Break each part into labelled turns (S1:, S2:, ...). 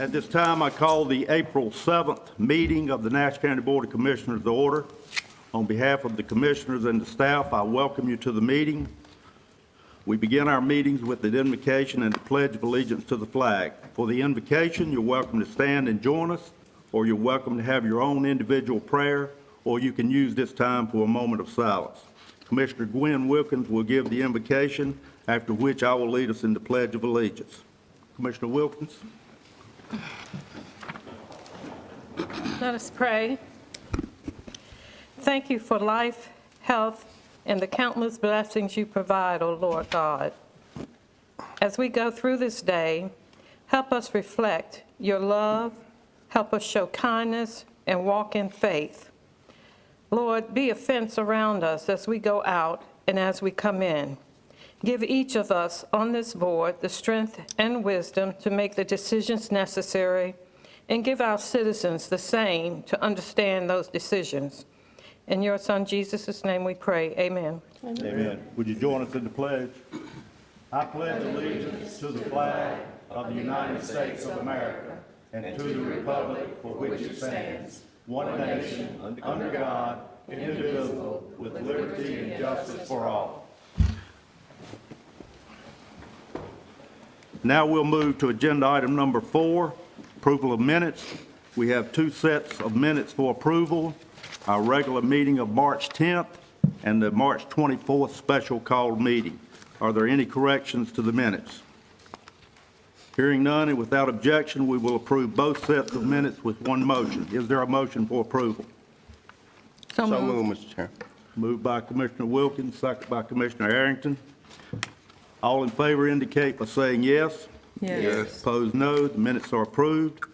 S1: At this time, I call the April 7th meeting of the Nash County Board of Commissioners to order. On behalf of the commissioners and the staff, I welcome you to the meeting. We begin our meetings with the invocation and the pledge of allegiance to the flag. For the invocation, you're welcome to stand and join us, or you're welcome to have your own individual prayer, or you can use this time for a moment of silence. Commissioner Gwen Wilkins will give the invocation, after which I will lead us in the pledge of allegiance. Commissioner Wilkins.
S2: Let us pray. Thank you for life, health, and the countless blessings you provide, O Lord God. As we go through this day, help us reflect your love, help us show kindness, and walk in faith. Lord, be a fence around us as we go out and as we come in. Give each of us on this board the strength and wisdom to make the decisions necessary, and give our citizens the same to understand those decisions. In your Son, Jesus' name we pray. Amen.
S1: Amen. Would you join us in the pledge? I pledge allegiance to the flag of the United States of America and to the republic for which it stands, one nation, under God, indivisible, with liberty and justice for all. Now we'll move to agenda item number 4, approval of minutes. We have 2 sets of minutes for approval, our regular meeting of March 10th and the March 24th special called meeting. Are there any corrections to the minutes? Hearing none and without objection, we will approve both sets of minutes with one motion. Is there a motion for approval?
S2: So moved.
S3: moved, Mr. Chair.
S1: Moved by Commissioner Wilkins, second by Commissioner Arrington. All in favor indicate by saying yes.
S2: Yes.
S1: Opposed, no. The minutes are approved.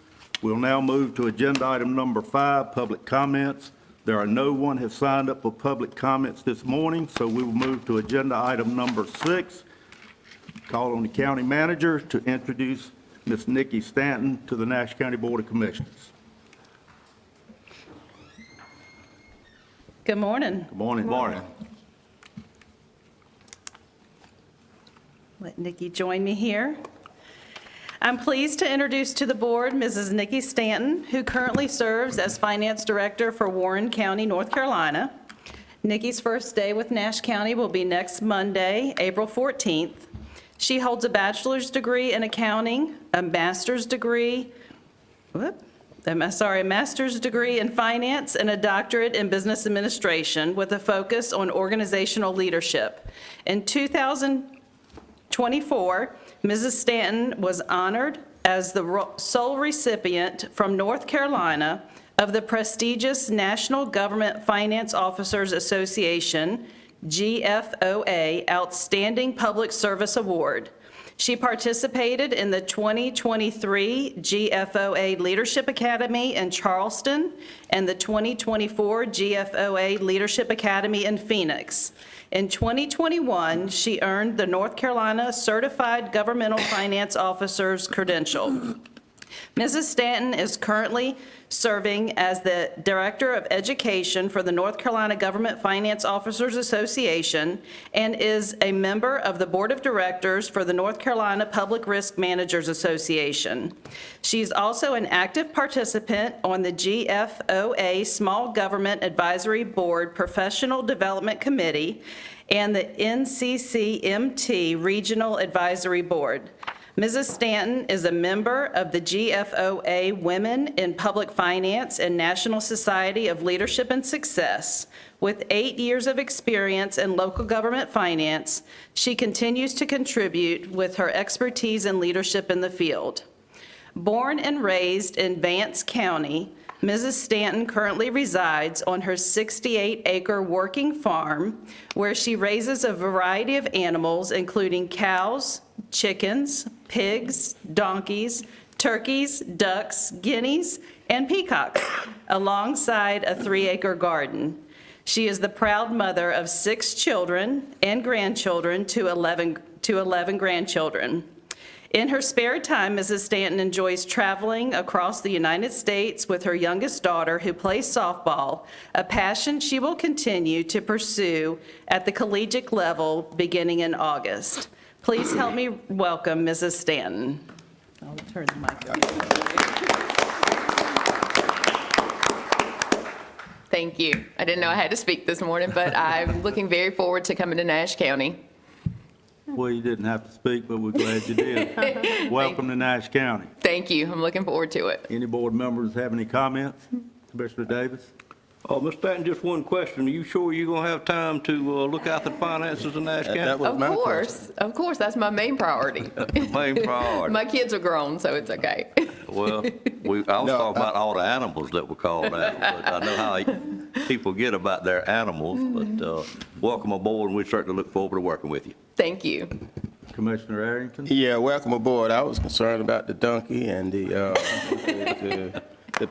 S1: We'll now move to agenda item number 5, public comments. There are no one has signed up for public comments this morning, so we will move to agenda item number 6. Call on the county manager to introduce Ms. Nikki Stanton to the Nash County Board of Commissioners.
S4: Good morning.
S1: Good morning. Good morning.
S4: Let Nikki join me here. I'm pleased to introduce to the board Mrs. Nikki Stanton, who currently serves as Finance Director for Warren County, North Carolina. Nikki's first day with Nash County will be next Monday, April 14th. She holds a bachelor's degree in accounting, a master's degree in finance, and a doctorate in business administration with a focus on organizational leadership. In 2024, Mrs. Stanton was honored as the sole recipient from North Carolina of the prestigious National Government Finance Officers Association, GFOA, Outstanding Public Service Award. She participated in the 2023 GFOA Leadership Academy in Charleston and the 2024 GFOA Leadership Academy in Phoenix. In 2021, she earned the North Carolina Certified Governmental Finance Officer's credential. Mrs. Stanton is currently serving as the Director of Education for the North Carolina Government Finance Officers Association and is a member of the Board of Directors for the North Carolina Public Risk Managers Association. She's also an active participant on the GFOA Small Government Advisory Board Professional Development Committee and the NCCMT Regional Advisory Board. Mrs. Stanton is a member of the GFOA Women in Public Finance and National Society of Leadership and Success. With 8 years of experience in local government finance, she continues to contribute with her expertise and leadership in the field. Born and raised in Vance County, Mrs. Stanton currently resides on her 68-acre working farm where she raises a variety of animals, including cows, chickens, pigs, donkeys, turkeys, ducks, guineas, and peacocks, alongside a 3-acre garden. She is the proud mother of 6 children and grandchildren to 11 grandchildren. In her spare time, Mrs. Stanton enjoys traveling across the United States with her youngest daughter, who plays softball, a passion she will continue to pursue at the collegiate level beginning in August. Please help me welcome Mrs. Stanton. I'll turn the mic over.
S3: Thank you. I didn't know I had to speak this morning, but I'm looking very forward to coming to Nash County.
S1: Well, you didn't have to speak, but we're glad you did. Welcome to Nash County.
S3: Thank you. I'm looking forward to it.
S1: Any board members have any comments? Commissioner Davis?
S5: Oh, Mr. Patton, just one question. Are you sure you're going to have time to look after the finances of Nash County?
S6: That was
S3: Of
S6: my
S3: course, of course, that's my main priority.
S5: Main priority.
S3: My kids are grown, so it's okay.
S5: Well, I was talking about all the animals that were called out, but I know how people get about their animals, but welcome aboard, and we certainly look forward to working with you.
S3: Thank you.
S1: Commissioner Arrington?
S6: Yeah, welcome aboard. I was concerned about the donkey and the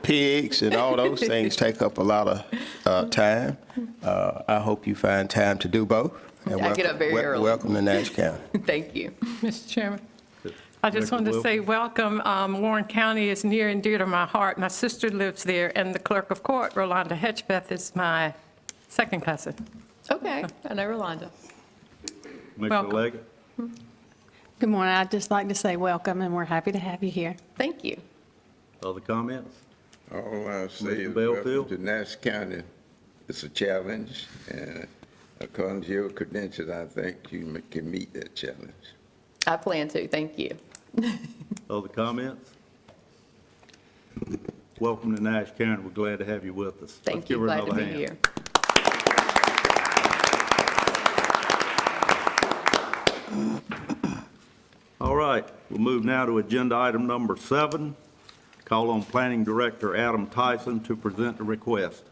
S6: pigs and all those things take up a lot of time. I hope you find time to do both. And
S3: I get up very early.
S6: Welcome to Nash County.
S3: Thank you.
S7: Mr. Chairman, I just
S1: Commissioner
S7: wanted to say welcome. Warren County is near and dear to my heart. My sister lives there, and the clerk of court, Rolanda Hedgebeth, is my second cousin.
S3: Okay, I know Rolanda.
S1: Commissioner
S7: Welcome.
S1: Leggett?
S8: Good morning. I'd just like to say welcome, and we're happy to have you here.
S3: Thank you.
S1: Other comments?
S9: All I say
S1: Mr.
S9: is
S1: Belfield?
S9: welcome to Nash County. It's a challenge, and according to your credentials, I think you can meet that challenge.
S3: I plan to. Thank you.
S1: Other comments? Welcome to Nash County. We're glad to have you with us. Let's
S3: Thank
S1: give
S3: you.
S1: her
S3: Glad to
S1: another
S3: be
S1: hand.
S3: here.
S1: All right, we'll move now to agenda item number 7. Call on Planning Director Adam Tyson to present the request.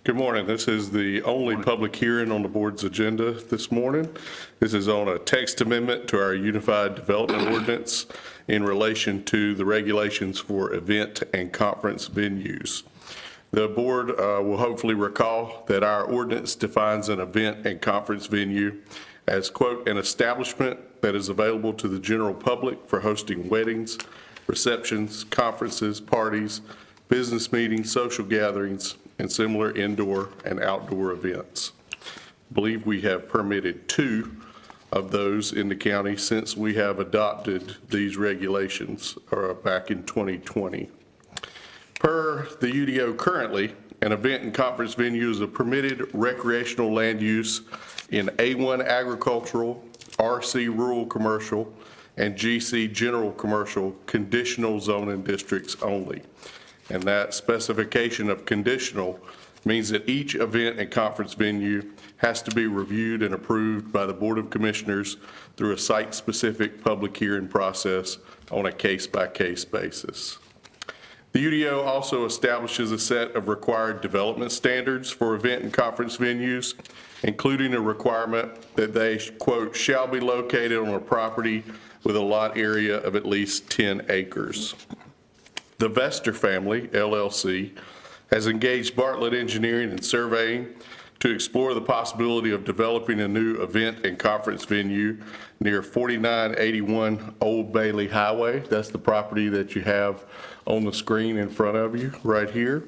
S10: Good morning. This is the only public hearing on the board's agenda this morning. This is on a text amendment to our Unified Development Ordinance in relation to the regulations for event and conference venues. The board will hopefully recall that our ordinance defines an event and conference venue as, quote, an establishment that is available to the general public for hosting weddings, receptions, conferences, parties, business meetings, social gatherings, and similar indoor and outdoor events. I believe we have permitted 2 of those in the county since we have adopted these regulations back in 2020. Per the UDO currently, an event and conference venue is a permitted recreational land use in A1 agricultural, RC rural commercial, and GC general commercial conditional zoning districts only. And that specification of conditional means that each event and conference venue has to be reviewed and approved by the Board of Commissioners through a site-specific public hearing process on a case-by-case basis. The UDO also establishes a set of required development standards for event and conference venues, including a requirement that they, quote, shall be located on a property with a lot area of at least 10 acres. The Vester family, LLC, has engaged Bartlett Engineering and Surveying to explore the possibility of developing a new event and conference venue near 4981 Old Bailey Highway. That's the property that you have on the screen in front of you right here.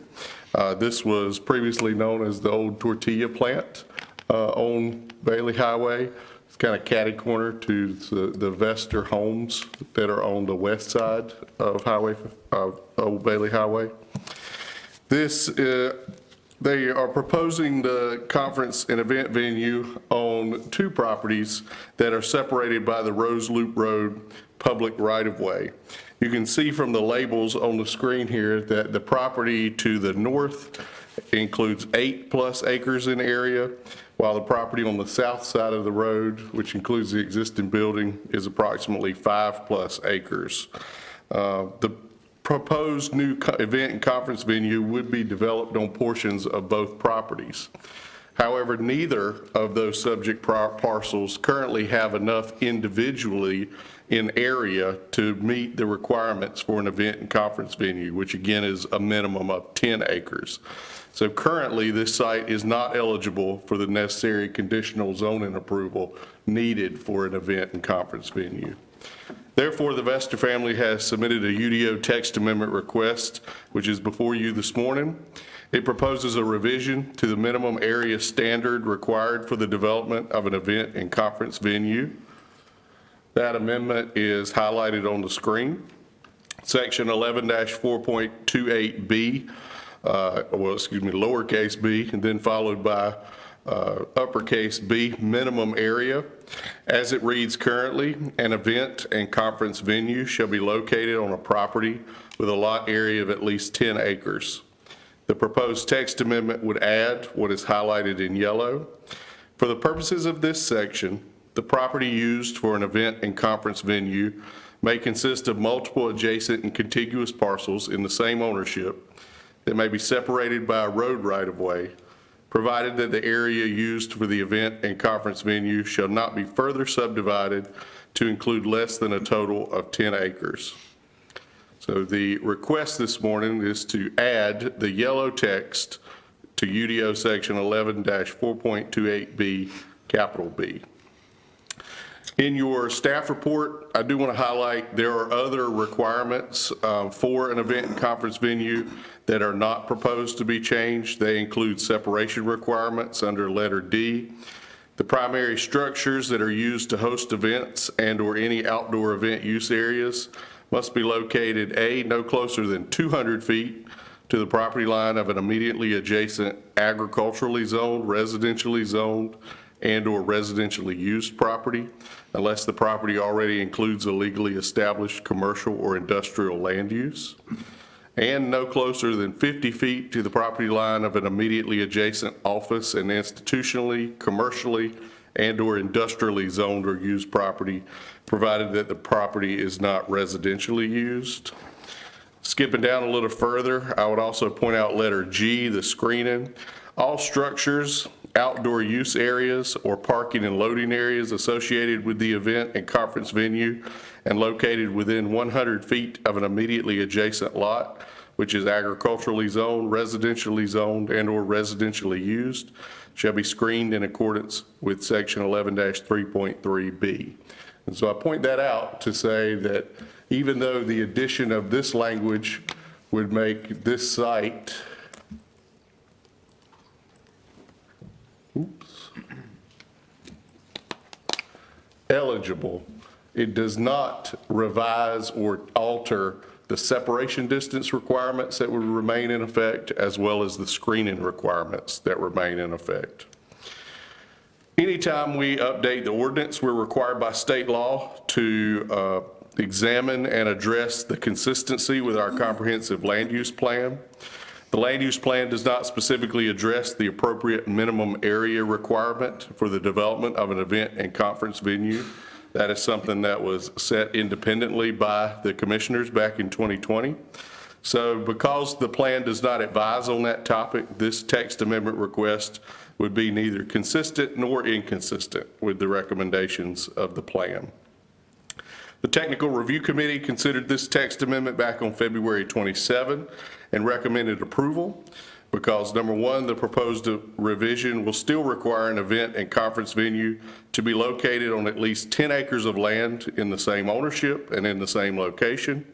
S10: This was previously known as the old tortilla plant on Bailey Highway. It's kind of catty corner to the Vester homes that are on the west side of Old Bailey Highway. They are proposing the conference and event venue on 2 properties that are separated by the Rose Loop Road public right-of-way. You can see from the labels on the screen here that the property to the north includes 8+ acres in area, while the property on the south side of the road, which includes the existing building, is approximately 5+ acres. The proposed new event and conference venue would be developed on portions of both properties. However, neither of those subject parcels currently have enough individually in area to meet the requirements for an event and conference venue, which again is a minimum of 10 acres. So currently, this site is not eligible for the necessary conditional zoning approval needed for an event and conference venue. Therefore, the Vester family has submitted a UDO text amendment request, which is before you this morning. It proposes a revision to the minimum area standard required for the development of an event and conference venue. That amendment is highlighted on the screen. Section 11-4.28B, lowercase b, and then followed by uppercase B, minimum area. As it reads currently, an event and conference venue shall be located on a property with a lot area of at least 10 acres. The proposed text amendment would add what is highlighted in yellow. For the purposes of this section, the property used for an event and conference venue may consist of multiple adjacent and contiguous parcels in the same ownership that may be separated by a road right-of-way, provided that the area used for the event and conference venue shall not be further subdivided to include less than a total of 10 acres. So the request this morning is to add the yellow text to UDO section 11-4.28B, capital B. In your staff report, I do want to highlight there are other requirements for an event and conference venue that are not proposed to be changed. They include separation requirements under letter D. The primary structures that are used to host events and/or any outdoor event use areas must be located, A, no closer than 200 feet to the property line of an immediately adjacent agriculturally zoned, residentially zoned, and/or residentially used property, unless the property already includes a legally established commercial or industrial land use, and no closer than 50 feet to the property line of an immediately adjacent office and institutionally, commercially, and/or industrially zoned or used property, provided that the property is not residentially used. Skipping down a little further, I would also point out letter G, the screening. All structures, outdoor use areas, or parking and loading areas associated with the event and conference venue and located within 100 feet of an immediately adjacent lot, which is agriculturally zoned, residentially zoned, and/or residentially used, shall be screened in accordance with section 11-3.3B. And so I point that out to say that even though the addition of this language would make this site eligible, it does not revise or alter the separation distance requirements that would remain in effect, as well as the screening requirements that remain in effect. Anytime we update the ordinance, we're required by state law to examine and address the consistency with our comprehensive land use plan. The land use plan does not specifically address the appropriate minimum area requirement for the development of an event and conference venue. That is something that was set independently by the commissioners back in 2020. So because the plan does not advise on that topic, this text amendment request would be neither consistent nor inconsistent with the recommendations of the plan. The Technical Review Committee considered this text amendment back on February 27 and recommended approval because, number one, the proposed revision will still require an event and conference venue to be located on at least 10 acres of land in the same ownership and in the same location.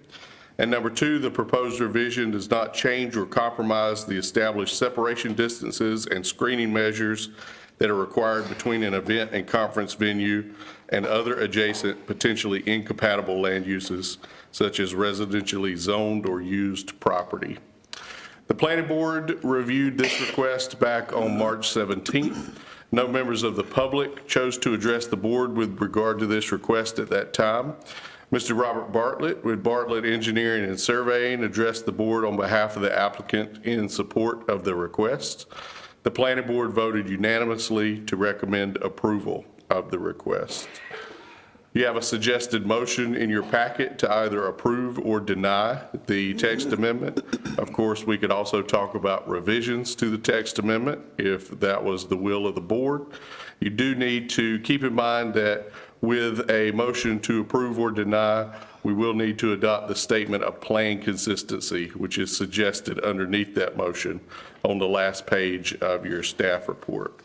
S10: And number two, the proposed revision does not change or compromise the established separation distances and screening measures that are required between an event and conference venue and other adjacent, potentially incompatible land uses, such as residentially zoned or used property. The Planning Board reviewed this request back on March 17th. No members of the public chose to address the board with regard to this request at that time. Mr. Robert Bartlett with Bartlett Engineering and Surveying addressed the board on behalf of the applicant in support of the request. The Planning Board voted unanimously to recommend approval of the request. You have a suggested motion in your packet to either approve or deny the text amendment. Of course, we could also talk about revisions to the text amendment if that was the will of the board. You do need to keep in mind that with a motion to approve or deny, we will need to adopt the statement of plan consistency, which is suggested underneath that motion on the last page of your staff report.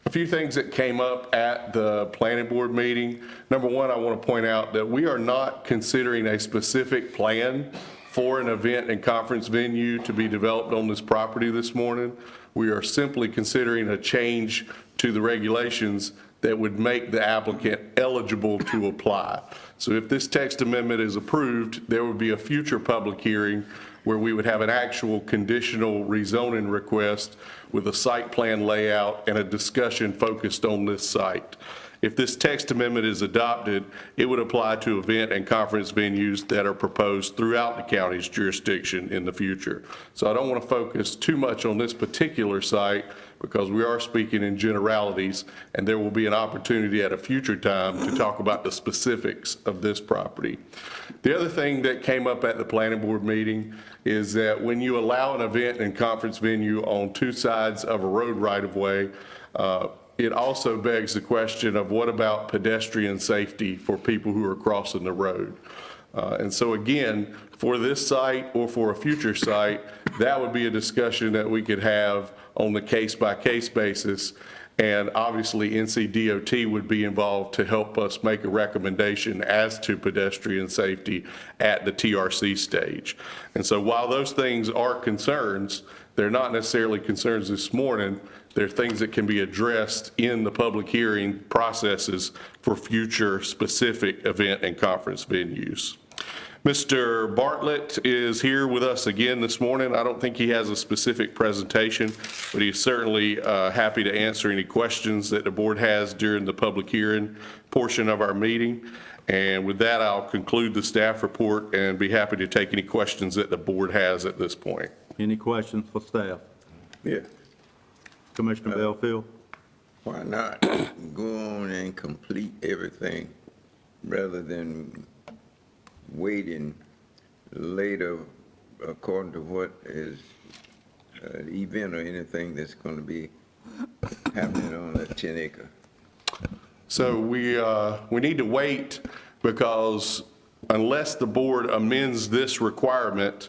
S10: A few things that came up at the planning board meeting. Number one, I want to point out that we are not considering a specific plan for an event and conference venue to be developed on this property this morning. We are simply considering a change to the regulations that would make the applicant eligible to apply. So if this text amendment is approved, there would be a future public hearing where we would have an actual conditional rezoning request with a site plan layout and a discussion focused on this site. If this text amendment is adopted, it would apply to event and conference venues that are proposed throughout the county's jurisdiction in the future. So I don't want to focus too much on this particular site because we are speaking in generalities, and there will be an opportunity at a future time to talk about the specifics of this property. The other thing that came up at the planning board meeting is that when you allow an event and conference venue on two sides of a road right-of-way, it also begs the question of what about pedestrian safety for people who are crossing the road? And so again, for this site or for a future site, that would be a discussion that we could have on the case-by-case basis. And obviously NCDOT would be involved to help us make a recommendation as to pedestrian safety at the TRC stage. And so while those things are concerns, they're not necessarily concerns this morning. They're things that can be addressed in the public hearing processes for future specific event and conference venues. Mr. Bartlett is here with us again this morning. I don't think he has a specific presentation, but he's certainly happy to answer any questions that the board has during the public hearing portion of our meeting. And with that, I'll conclude the staff report and be happy to take any questions that the board has at this point.
S1: Any questions for staff?
S9: Yeah,
S1: Commissioner Belfield?
S9: why not go on and complete everything rather than waiting later according to what is an event or anything that's going to be happening on that 10 acre.
S10: So we need to wait because unless the board amends this requirement,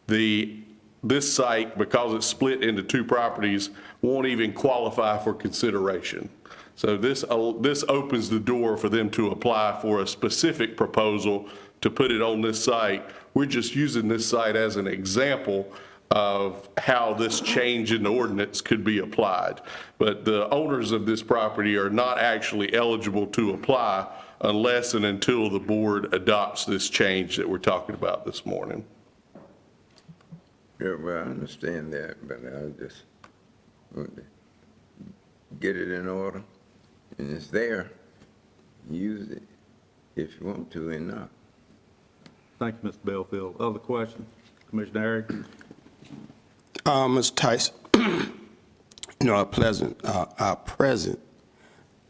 S10: this site, because it's split into two properties, won't even qualify for consideration. So this opens the door for them to apply for a specific proposal to put it on this site. We're just using this site as an example of how this change in the ordinance could be applied. But the owners of this property are not actually eligible to apply unless and until the board adopts this change that we're talking about this morning.
S9: Yeah, well, I understand that, but I just want to get it in order, and it's there. Use it if you want to and not.
S1: Thank you, Mr. Belfield. Other questions? Commissioner Harry?
S6: Mr. Tyson, our present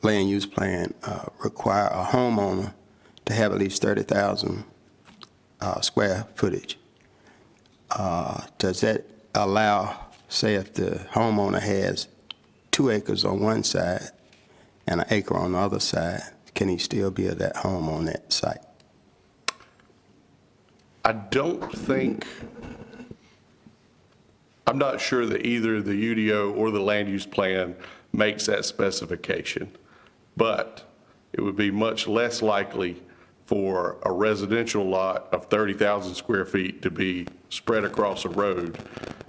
S6: land use plan require a homeowner to have at least 30,000 square footage. Does that allow, say if the homeowner has 2 acres on one side and an acre on the other side, can he still build that home on that site?
S10: I don't think, I'm not sure that either the UDO or the land use plan makes that specification, but it would be much less likely for a residential lot of 30,000 square feet to be spread across a road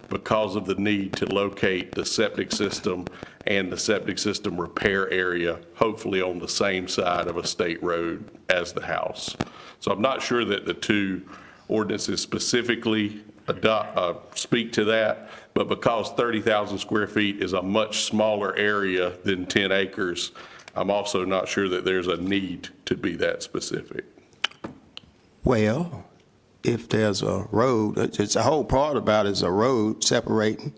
S10: because of the need to locate the septic system and the septic system repair area, hopefully on the same side of a state road as the house. So I'm not sure that the two ordinances specifically speak to that, but because 30,000 square feet is a much smaller area than 10 acres, I'm also not sure that there's a need to be that specific.
S6: Well, if there's a road, it's the whole part about is a road separating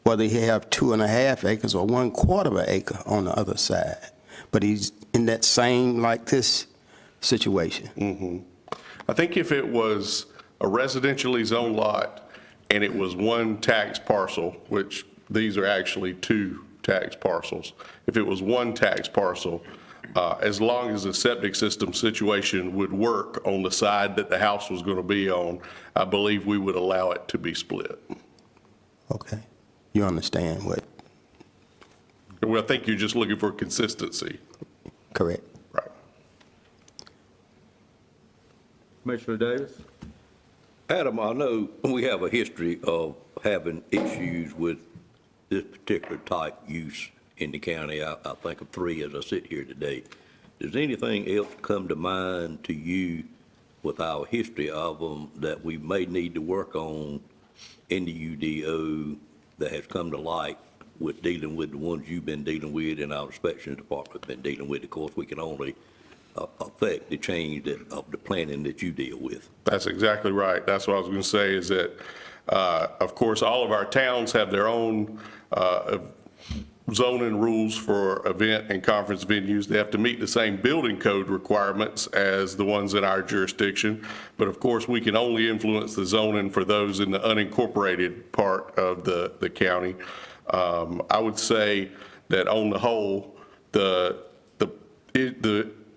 S6: whether he have 2.5 acres or 1/4 of an acre on the other side. But he's in that same, like this situation.
S10: I think if it was a residentially zoned lot and it was one tax parcel, which these are actually 2 tax parcels, if it was one tax parcel, as long as the septic system situation would work on the side that the house was going to be on, I believe we would allow it to be split.
S6: Okay. You understand what
S10: Well, I think you're just looking for consistency.
S6: Correct.
S10: Right.
S1: Commissioner Davis?
S5: Adam, I know we have a history of having issues with this particular type use in the county. I think of 3 as I sit here today. Does anything else come to mind to you with our history of them that we may need to work on in the UDO that has come to light with dealing with the ones you've been dealing with and our inspection department been dealing with? Of course, we can only affect the change of the planning that you deal with.
S10: That's exactly right. That's what I was going to say, is that, of course, all of our towns have their own zoning rules for event and conference venues. They have to meet the same building code requirements as the ones in our jurisdiction. But of course, we can only influence the zoning for those in the unincorporated part of the county. I would say that on the whole, the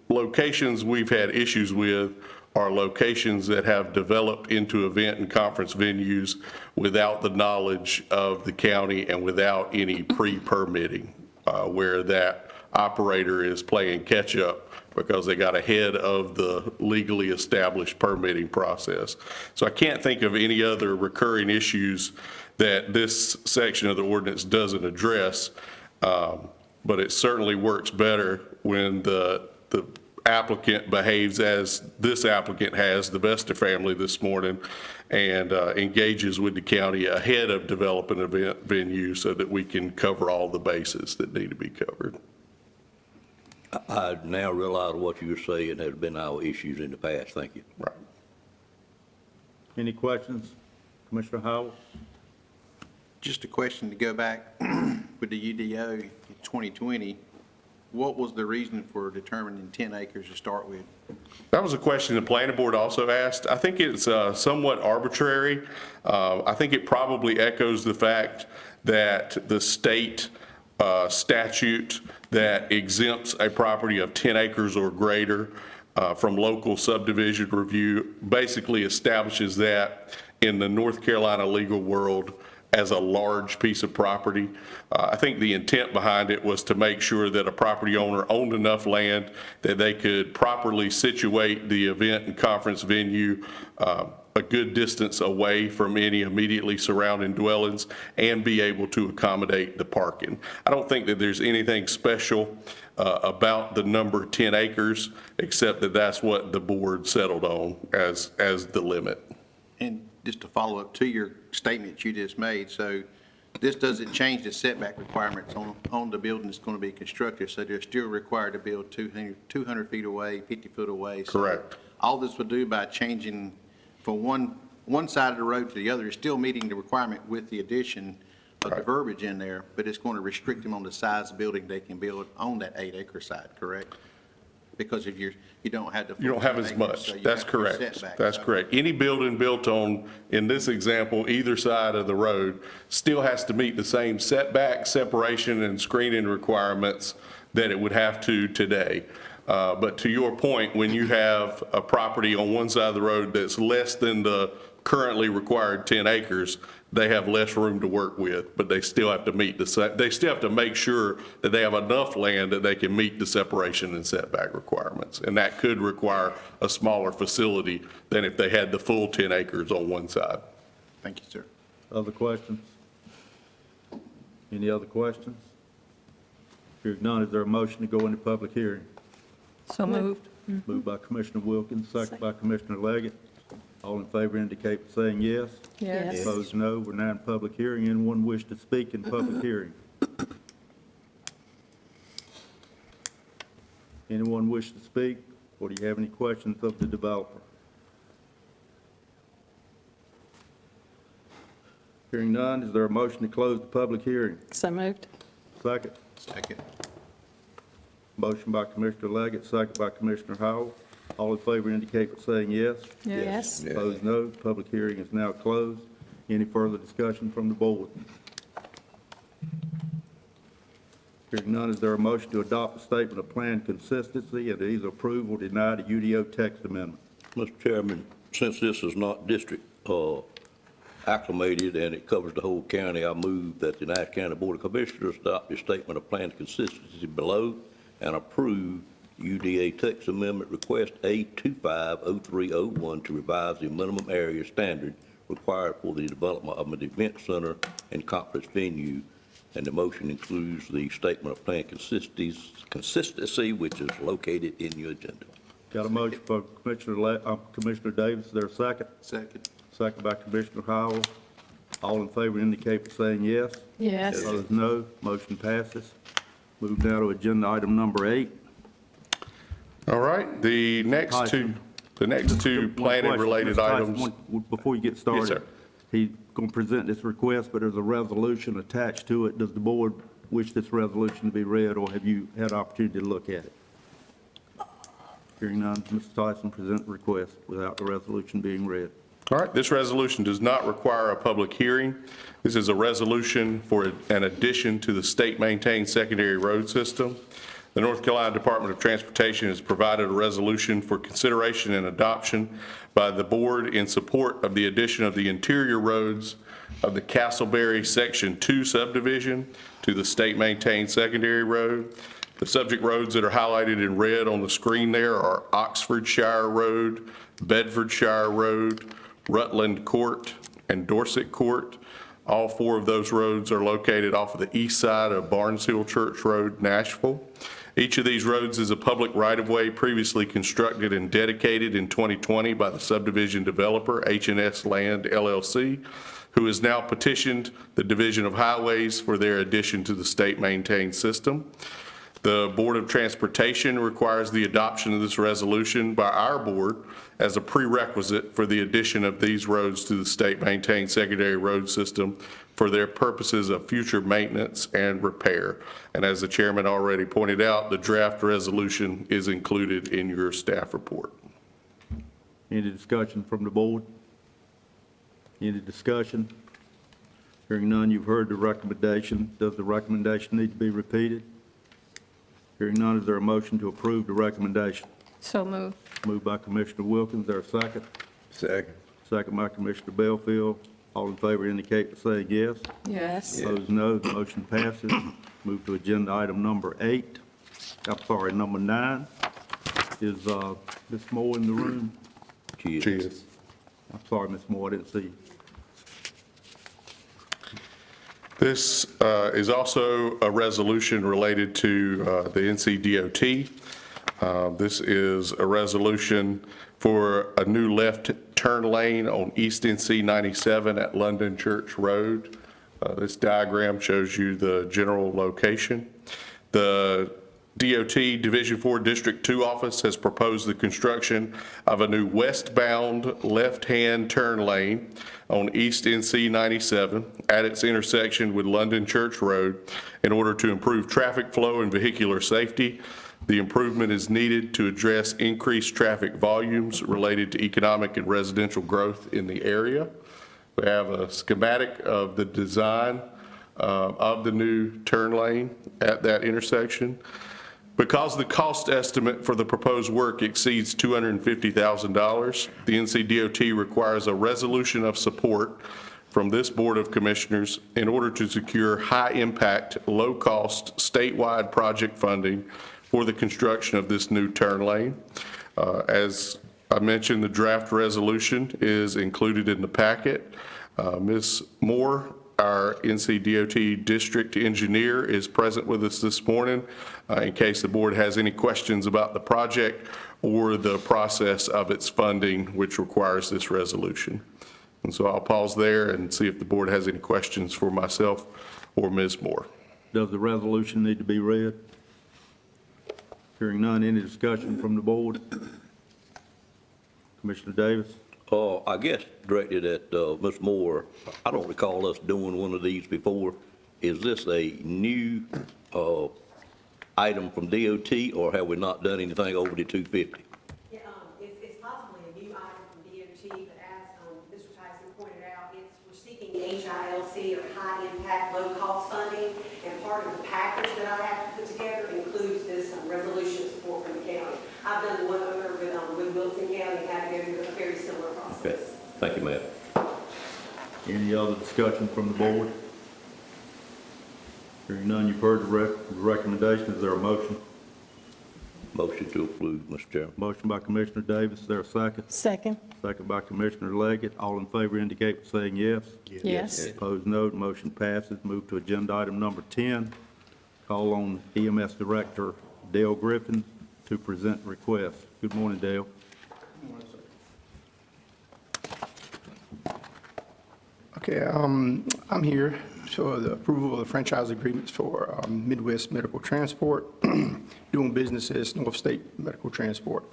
S10: locations we've had issues with are locations that have developed into event and conference venues without the knowledge of the county and without any pre-permitting, where that operator is playing catch-up because they got ahead of the legally established permitting process. So I can't think of any other recurring issues that this section of the ordinance doesn't address, but it certainly works better when the applicant behaves as this applicant has, the Vesta family this morning, and engages with the county ahead of developing an event venue so that we can cover all the bases that need to be covered.
S5: I now realize what you're saying has been our issues in the past. Thank you.
S10: Right.
S1: Any questions? Commissioner Howell?
S11: Just a question to go back with the UDO in 2020. What was the reason for determining 10 acres to start with?
S10: That was a question the planning board also asked. I think it's somewhat arbitrary. I think it probably echoes the fact that the state statute that exempts a property of 10 acres or greater from local subdivision review basically establishes that in the North Carolina legal world as a large piece of property. I think the intent behind it was to make sure that a property owner owned enough land that they could properly situate the event and conference venue a good distance away from any immediately surrounding dwellings and be able to accommodate the parking. I don't think that there's anything special about the number 10 acres, except that that's what the board settled on as the limit.
S11: And just to follow up to your statement you just made, so this doesn't change the setback requirements on the building that's going to be constructed, so they're still required to build 200 feet away, 50 foot away. So
S10: Correct.
S11: all this would do by changing from one side of the road to the other is still meeting the requirement with the addition of the
S10: Right.
S11: verbiage in there, but it's going to restrict them on the size of building they can build on that 8-acre side, correct? Because if you don't have the.
S10: You don't have as
S11: 10 acres,
S10: much.
S11: so you
S10: That's
S11: have to be
S10: correct.
S11: set back.
S10: That's
S11: So-
S10: correct. Any building built on, in this example, either side of the road still has to meet the same setback, separation, and screening requirements that it would have to today. But to your point, when you have a property on one side of the road that's less than the currently required 10 acres, they have less room to work with, but they still have to meet they still have to make sure that they have enough land that they can meet the separation and setback requirements. And that could require a smaller facility than if they had the full 10 acres on one side.
S11: Thank you, sir.
S1: Other questions? Any other questions? Hearing none, is there a motion to go into public hearing?
S2: So moved.
S1: Moved by Commissioner Wilkins, second by Commissioner Leggett. All in favor indicate by saying yes.
S2: Yes.
S1: Opposed, no. We're now in public hearing. Anyone wish to speak in public hearing? Anyone wish to speak, or do you have any questions of the developer? Hearing none, is there a motion to close the public hearing?
S8: So moved.
S1: Second.
S11: Second.
S1: Motion by Commissioner Leggett, second by Commissioner Howell. All in favor indicate by saying yes.
S8: Yes.
S1: Opposed, no. Public hearing is now closed. Any further discussion from the board? Hearing none, is there a motion to adopt a statement of planned consistency and to either approve or deny the UDO text amendment?
S5: Mr. Chairman, since this is not district acclimated and it covers the whole county, I move that the Nash County Board of Commissioners adopt the statement of plan consistency below and approve UDA text amendment request A250301 to revise the minimum area standard required for the development of an event center and conference venue. And the motion includes the statement of plan consistency, which is located in your agenda.
S1: Got a motion for Commissioner Davis. Is there a second?
S11: Second.
S1: Second by Commissioner Howell. All in favor indicate by saying yes.
S8: Yes.
S1: Opposed, no. Motion passes. Move now to agenda item number 8.
S10: All right, the next two
S1: One
S10: planning-related
S1: question, Mr. Tyson,
S10: items.
S1: Before you get started.
S10: sir.
S1: He's going to present this request, but there's a resolution attached to it. Does the board wish this resolution to be read, or have you had opportunity to look at it? Hearing none, Mr. Tyson, present the request without the resolution being read.
S10: All right, this resolution does not require a public hearing. This is a resolution for an addition to the state-maintained secondary road system. The North Carolina Department of Transportation has provided a resolution for consideration and adoption by the board in support of the addition of the interior roads of the Castleberry Section 2 subdivision to the state-maintained secondary road. The subject roads that are highlighted in red on the screen there are Oxfordshire Road, Bedfordshire Road, Rutland Court, and Dorset Court. All 4 of those roads are located off of the east side of Barnes Hill Church Road, Nashville. Each of these roads is a public right-of-way previously constructed and dedicated in 2020 by the subdivision developer, H&S Land LLC, who has now petitioned the Division of Highways for their addition to the state-maintained system. The Board of Transportation requires the adoption of this resolution by our board as a prerequisite for the addition of these roads to the state-maintained secondary road system for their purposes of future maintenance and repair. And as the chairman already pointed out, the draft resolution is included in your staff report.
S1: Any discussion from the board? Any discussion? Hearing none, you've heard the recommendation. Does the recommendation need to be repeated? Hearing none, is there a motion to approve the recommendation?
S2: So moved.
S1: Moved by Commissioner Wilkins. Is there a second?
S9: Second.
S1: Second by Commissioner Belfield. All in favor indicate by saying yes.
S8: Yes.
S1: Opposed, no. The motion passes. Move to agenda item number 8. Number 9. Is Ms. Moore in the room?
S10: Cheers.
S1: I'm sorry, Ms. Moore, I didn't see you.
S10: This is also a resolution related to the NCDOT. This is a resolution for a new left turn lane on East NC 97 at London Church Road. This diagram shows you the general location. The DOT Division 4 District 2 office has proposed the construction of a new westbound left-hand turn lane on East NC 97 at its intersection with London Church Road in order to improve traffic flow and vehicular safety. The improvement is needed to address increased traffic volumes related to economic and residential growth in the area. We have a schematic of the design of the new turn lane at that intersection. Because the cost estimate for the proposed work exceeds $250,000, the NCDOT requires a resolution of support from this Board of Commissioners in order to secure high-impact, low-cost, statewide project funding for the construction of this new turn lane. As I mentioned, the draft resolution is included in the packet. Ms. Moore, our NCDOT district engineer, is present with us this morning in case the board has any questions about the project or the process of its funding, which requires this resolution. And so I'll pause there and see if the board has any questions for myself or Ms. Moore.
S1: Does the resolution need to be read? Hearing none, any discussion from the board? Commissioner Davis?
S5: I guess directed at Ms. Moore, I don't recall us doing one of these before. Is this a new item from DOT, or have we not done anything over the 250?
S12: Yeah, it's possibly a new item from DOT, but as Mr. Tyson pointed out, we're seeking HILC, or high impact, low cost funding, and part of the package that I have to put together includes this resolution of support from the county. I've done one other with Wilson County, had to go through a very similar process.
S5: Okay. Thank you, ma'am.
S1: Any other discussion from the board? Hearing none, you've heard the recommendation. Is there a motion?
S5: Motion to approve, Mr. Chairman.
S1: Motion by Commissioner Davis. Is there a second?
S8: Second.
S1: Second by Commissioner Leggett. All in favor indicate by saying yes.
S8: Yes.
S1: Opposed, no. Motion passes. Move to agenda item number 10. Call on EMS Director Dale Griffin to present request. Good morning, Dale.
S13: Okay, I'm here for the approval of the franchise agreements for Midwest Medical Transport, doing business as North State Medical Transport.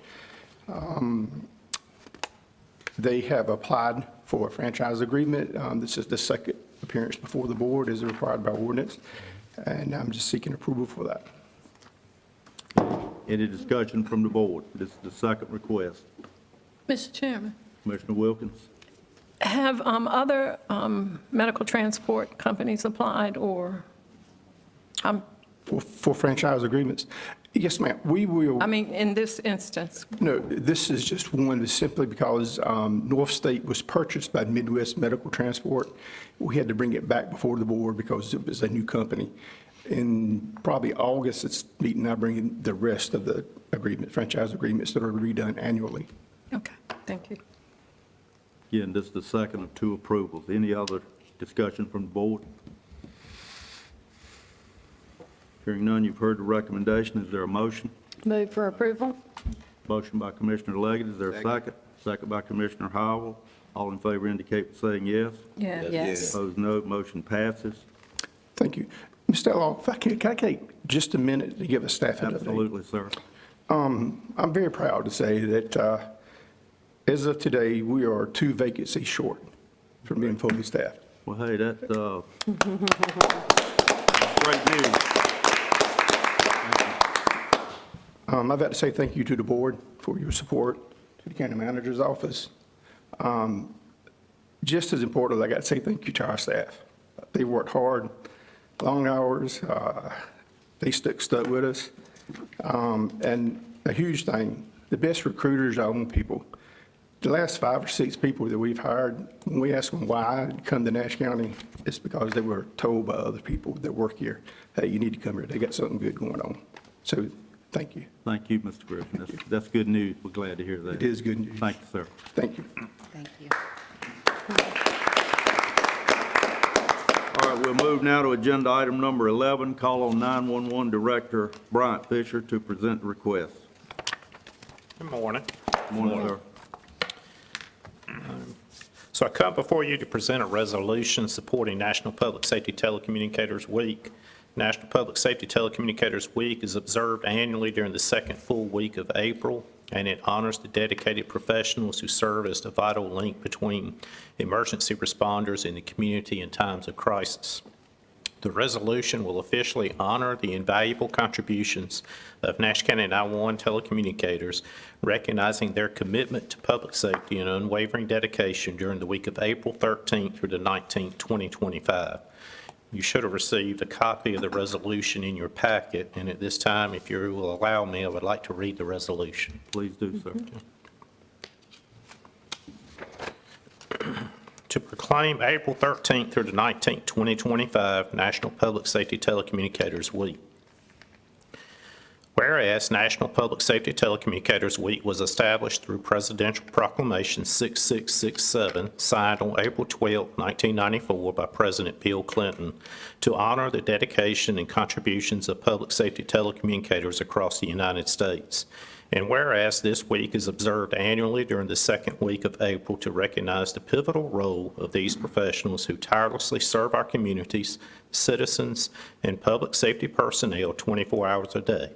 S13: They have applied for a franchise agreement. This is the second appearance before the board as required by ordinance, and I'm just seeking approval for that.
S1: Any discussion from the board? This is the second request.
S7: Mr. Chairman,
S1: Commissioner Wilkins?
S7: have other medical transport companies applied, or,
S13: For franchise agreements? Yes, ma'am. We will.
S7: I mean, in this instance?
S13: No, this is just one simply because North State was purchased by Midwest Medical Transport. We had to bring it back before the board because it was a new company. In probably August, it's meeting, I bring in the rest of the agreement, franchise agreements that are redone annually.
S7: Okay, thank you.
S1: Again, this is the second of two approvals. Any other discussion from the board? Hearing none, you've heard the recommendation. Is there a motion?
S8: Move for approval?
S1: Motion by Commissioner Leggett. Is there a second? Second by Commissioner Howell. All in favor indicate by saying yes.
S8: Yes.
S1: Opposed, no. Motion passes.
S13: Thank you. Mr. Ello, if I can I take just a minute to give a staff an update?
S1: Absolutely, sir.
S13: I'm very proud to say that as of today, we are 2 vacancies short from being fully staffed.
S1: Well, hey, that's great news.
S13: I've got to say thank you to the board for your support, to the county manager's office. Just as important, I got to say thank you to our staff. They worked hard, long hours. They stuck with us. And a huge thing, the best recruiters are our own people. The last 5 or 6 people that we've hired, when we ask them why to come to Nash County, it's because they were told by other people that work here, hey, you need to come here. They got something good going on. So thank you.
S1: Thank you, Mr. Griffin. That's good news. We're glad to hear that.
S13: It is good news.
S1: Thank you, sir.
S13: Thank you.
S3: Thank you.
S1: All right, we'll move now to agenda item number 11. Call on 911 Director Bryant Fisher to present the request.
S14: Good morning.
S1: Good morning, sir.
S14: So I come before you to present a resolution supporting National Public Safety Telecommunicators Week. National Public Safety Telecommunicators Week is observed annually during the second full week of April, and it honors the dedicated professionals who serve as the vital link between emergency responders and the community in times of crisis. The resolution will officially honor the invaluable contributions of Nash County 911 telecommunicators, recognizing their commitment to public safety and unwavering dedication during the week of April 13th through the 19th, 2025. You should have received a copy of the resolution in your packet, and at this time, if you will allow me, I would like to read the resolution.
S1: Please do, sir.
S14: To proclaim April 13th through the 19th, 2025, National Public Safety Telecommunicators Week. Whereas National Public Safety Telecommunicators Week was established through Presidential Proclamation 6667, signed on April 12, 1994 by President Bill Clinton, to honor the dedication and contributions of public safety telecommunicators across the United States. And whereas this week is observed annually during the second week of April to recognize the pivotal role of these professionals who tirelessly serve our communities, citizens, and public safety personnel 24 hours a day.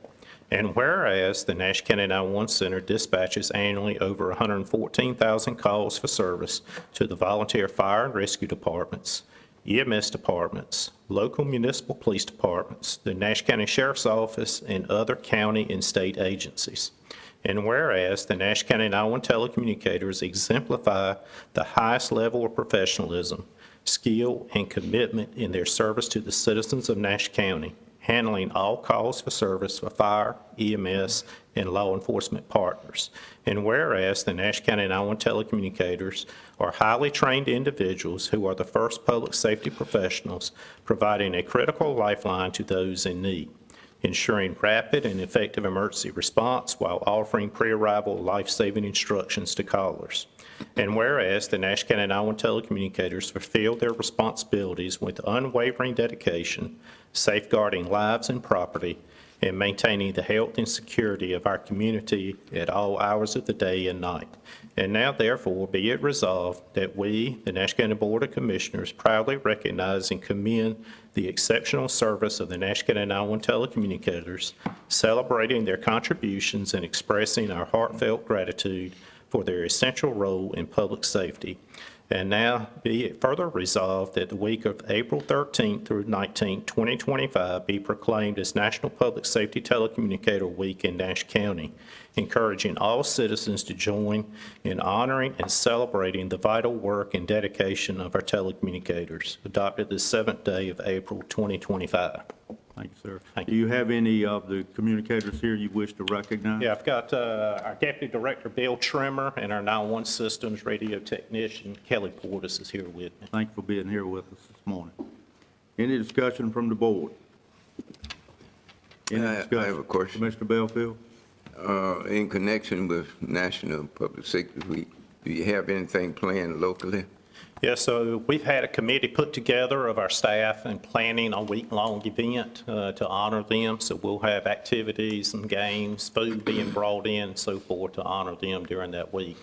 S14: And whereas the Nash County 911 Center dispatches annually over 114,000 calls for service to the volunteer fire and rescue departments, EMS departments, local municipal police departments, the Nash County Sheriff's Office, and other county and state agencies. And whereas the Nash County 911 telecommunicators exemplify the highest level of professionalism, skill, and commitment in their service to the citizens of Nash County. handling all calls for service for fire, EMS, and law enforcement partners. And whereas the Nash County 911 telecommunicators are highly trained individuals who are the first public safety professionals providing a critical lifeline to those in need, ensuring rapid and effective emergency response while offering pre-arrival life-saving instructions to callers. And whereas the Nash County 911 telecommunicators fulfill their responsibilities with unwavering dedication, safeguarding lives and property, and maintaining the health and security of our community at all hours of the day and night. And now therefore be it resolved that we, the Nash County Board of Commissioners, proudly recognize and commend the exceptional service of the Nash County 911 telecommunicators, celebrating their contributions and expressing our heartfelt gratitude for their essential role in public safety. And now be it further resolved that the week of April 13th through 19th, 2025 be proclaimed as National Public Safety Telecommunicator Week in Nash County, encouraging all citizens to join in honoring and celebrating the vital work and dedication of our telecommunicators, adopted the 7th day of April 2025.
S1: Thank you, sir.
S14: Thank
S1: Do you have any of the communicators here you wish to recognize?
S14: Yeah, I've got our Deputy Director, Bill Trimmer, and our 911 Systems Radio Technician, Kelly Portis, is here with me.
S1: Thank you for being here with us this morning. Any discussion from the board? Any
S9: I
S1: discussion?
S9: have a question.
S1: Commissioner Belfield?
S9: In connection with National Public Safety Week, do you have anything planned locally?
S14: Yeah, so we've had a committee put together of our staff and planning a week-long event to honor them. So we'll have activities and games, food being brought in and so forth to honor them during that week.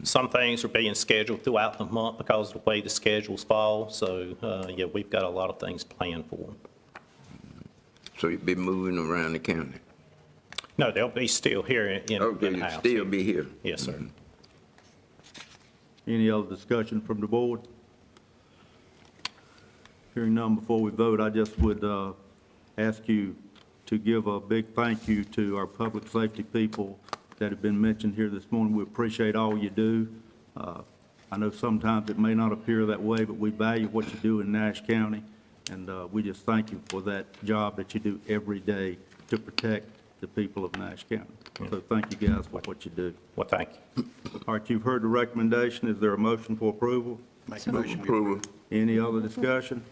S14: Some things are being scheduled throughout the month because of the way the schedules fall. So, yeah, we've got a lot of things planned for them.
S9: So you'll be moving around the county?
S14: No, they'll be still here in
S9: Okay,
S14: the
S9: you'll
S14: house.
S9: still be here?
S14: Yes, sir.
S1: Any other discussion from the board? Hearing none, before we vote, I just would ask you to give a big thank you to our public safety people that have been mentioned here this morning. We appreciate all you do. I know sometimes it may not appear that way, but we value what you do in Nash County, and we just thank you for that job that you do every day to protect the people of Nash County. So thank you guys for what you do.
S14: Well, thank you.
S1: All right, you've heard the recommendation. Is there a motion for approval?
S11: Make a motion.
S9: Approval.
S1: Any other discussion?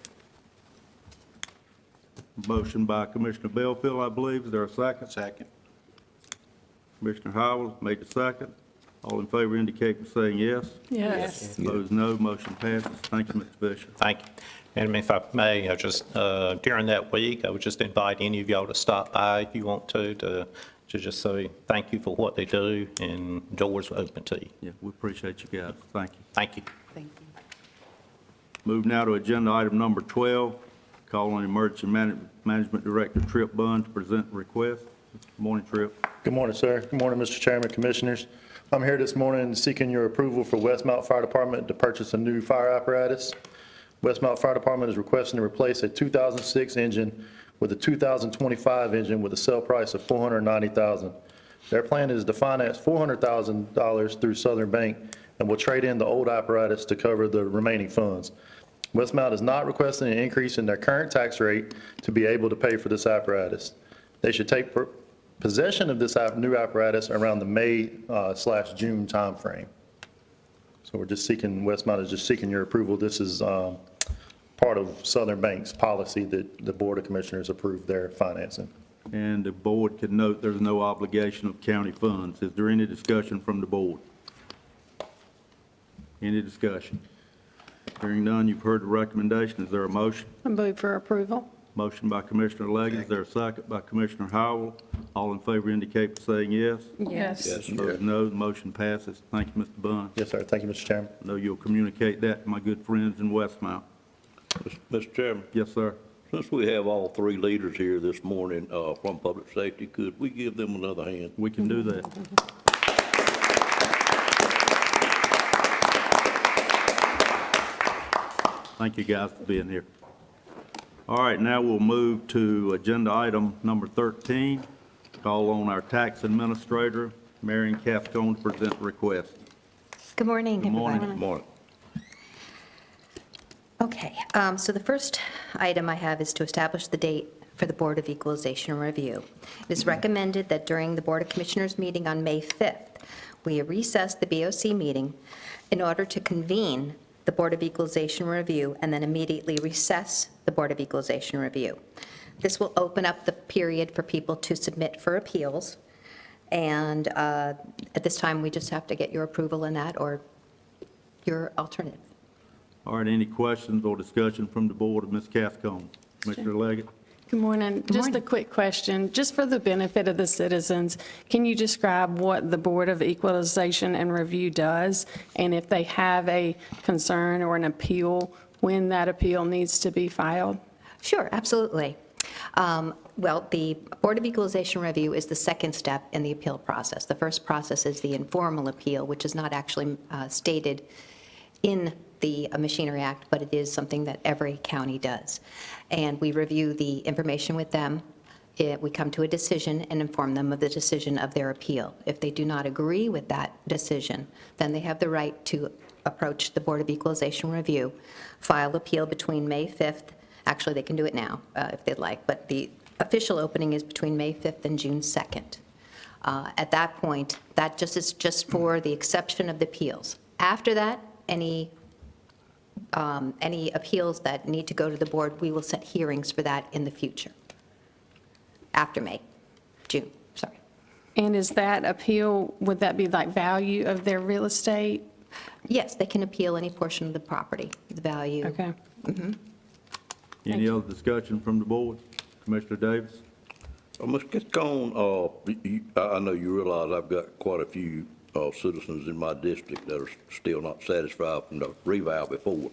S1: Motion by Commissioner Belfield, I believe. Is there a second?
S11: Second.
S1: Commissioner Howell made the second. All in favor indicate by saying yes.
S7: Yes.
S1: Opposed, no. Motion passes. Thank you, Mr. Fisher.
S14: Thank you. And if I may, I just, during that week, I would just invite any of y'all to stop by if you want to just say thank you for what they do, and doors are open to you.
S1: Yeah, we appreciate you guys. Thank you.
S14: Thank you.
S4: Thank you.
S1: Move now to agenda item number 12. Call on Emergency Management Director Trip Bunn to present the request. Good morning, Trip.
S15: Good morning, sir. Good morning, Mr. Chairman, Commissioners. I'm here this morning seeking your approval for Westmount Fire Department to purchase a new fire apparatus. Westmount Fire Department is requesting to replace a 2006 engine with a 2025 engine with a sale price of $490,000. Their plan is to finance $400,000 through Southern Bank and will trade in the old apparatus to cover the remaining funds. Westmount is not requesting an increase in their current tax rate to be able to pay for this apparatus. They should take possession of this new apparatus around the May/June timeframe. So we're just seeking, Westmount is just seeking your approval. This is part of Southern Bank's policy that the Board of Commissioners approved their financing.
S1: And the board can note there's no obligation of county funds. Is there any discussion from the board? Any discussion? Hearing none, you've heard the recommendation. Is there a motion?
S8: I move for approval.
S1: Motion by Commissioner Leggett. Is there a second by Commissioner Howell? All in favor indicate by saying yes.
S7: Yes.
S1: Opposed, no. The motion passes. Thank you, Mr. Bunn.
S15: Yes, sir. Thank you, Mr. Chairman.
S1: I know you'll communicate that to my good friends in Westmount.
S5: Mr. Chairman,
S1: Yes, sir.
S5: since we have all three leaders here this morning from public safety, could we give them another hand?
S1: We can do that. Thank you guys for being here. All right, now we'll move to agenda item number 13. Call on our tax administrator, Marion Cascone, to present the request.
S16: Good morning,
S1: Good morning.
S16: everyone.
S5: Good morning.
S16: Okay, so the first item I have is to establish the date for the Board of Equalization and Review. It is recommended that during the Board of Commissioners meeting on May 5th, we recess the BOC meeting in order to convene the Board of Equalization and Review and then immediately recess the Board of Equalization and Review. This will open up the period for people to submit for appeals. And at this time, we just have to get your approval on that or your alternative.
S1: All right, any questions or discussion from the board of Ms. Cascone? Commissioner Leggett?
S8: Good morning. Just a quick question, just for the benefit of the citizens, can you describe what the Board of Equalization and Review does? And if they have a concern or an appeal, when that appeal needs to be filed?
S16: Sure, absolutely. Well, the Board of Equalization Review is the second step in the appeal process. The first process is the informal appeal, which is not actually stated in the Machinery Act, but it is something that every county does. And we review the information with them. We come to a decision and inform them of the decision of their appeal. If they do not agree with that decision, then they have the right to approach the Board of Equalization Review, file appeal between May 5th. Actually, they can do it now if they'd like, but the official opening is between May 5th and June 2nd. At that point, that is just for the exception of the appeals. After that, any appeals that need to go to the board, we will set hearings for that in the future, after June, sorry.
S8: And is that appeal, would that be like value of their real estate?
S16: Yes, they can appeal any portion of the property, the value.
S8: Okay.
S1: Any other discussion from the board? Commissioner Davis?
S5: Ms. Cascone, I know you realize I've got quite a few citizens in my district that are still not satisfied from the revow before.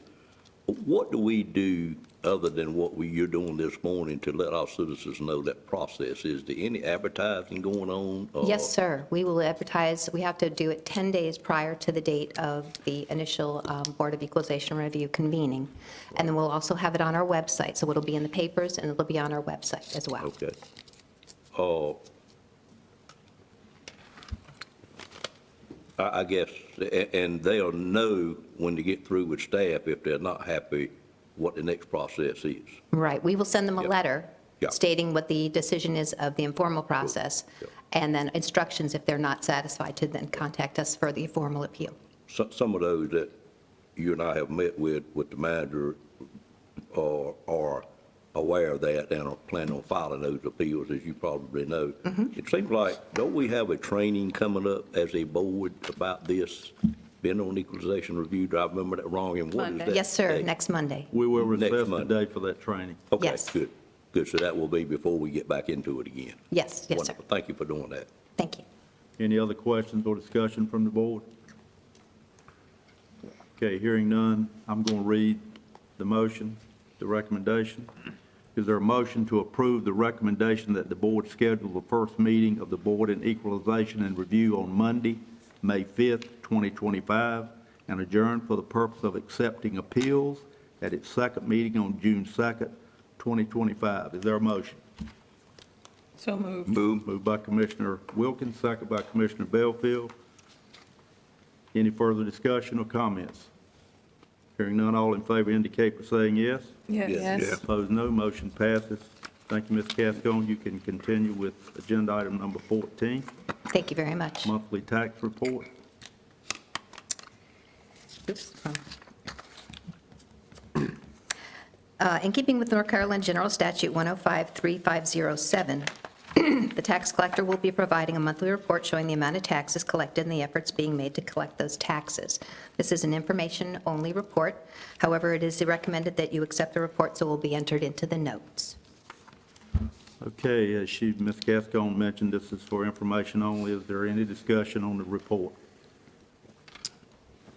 S5: What do we do other than what you're doing this morning to let our citizens know that process? Is there any advertising going on?
S16: Yes, sir. We will advertise. We have to do it 10 days prior to the date of the initial Board of Equalization Review convening. And then we'll also have it on our website. So it'll be in the papers and it'll be on our website as well.
S5: Okay. I guess, and they'll know when to get through with staff if they're not happy what the next process is.
S16: Right. We will send them a letter
S5: Yeah.
S16: stating what the decision is of the informal process, and then instructions if they're not satisfied to then contact us for the formal appeal.
S5: Some of those that you and I have met with the manager are aware of that and are planning on filing those appeals, as you probably know. It seems like, don't we have a training coming up as a board about this, being on equalization review? Do I remember that wrong? And what is that?
S16: Yes, sir,
S5: date?
S16: next Monday.
S1: We will
S5: Next
S1: recess the
S5: Monday.
S1: day for that training.
S5: Okay,
S16: Yes.
S5: good. Good, so that will be before we get back into it again.
S16: Yes, yes, sir.
S5: Wonderful. Thank you for doing that.
S16: Thank you.
S1: Any other questions or discussion from the board? Okay, hearing none, I'm going to read the motion, the recommendation. Is there a motion to approve the recommendation that the board schedule the first meeting of the Board in Equalization and Review on Monday, May 5th, 2025, and adjourn for the purpose of accepting appeals at its second meeting on June 2nd, 2025? Is there a motion?
S7: So moved.
S1: Moved by Commissioner Wilkins, second by Commissioner Belfield. Any further discussion or comments? Hearing none, all in favor indicate by saying yes.
S7: Yes.
S1: Opposed, no. Motion passes. Thank you, Ms. Cascone. You can continue with agenda item number 14,
S16: Thank you very much.
S1: monthly tax report.
S16: Oops. In keeping with North Carolina General Statute 105-3507, the tax collector will be providing a monthly report showing the amount of taxes collected and the efforts being made to collect those taxes. This is an information-only report. However, it is recommended that you accept the report, so it will be entered into the notes.
S1: Okay, as Ms. Gascon mentioned, this is for information only. Is there any discussion on the report?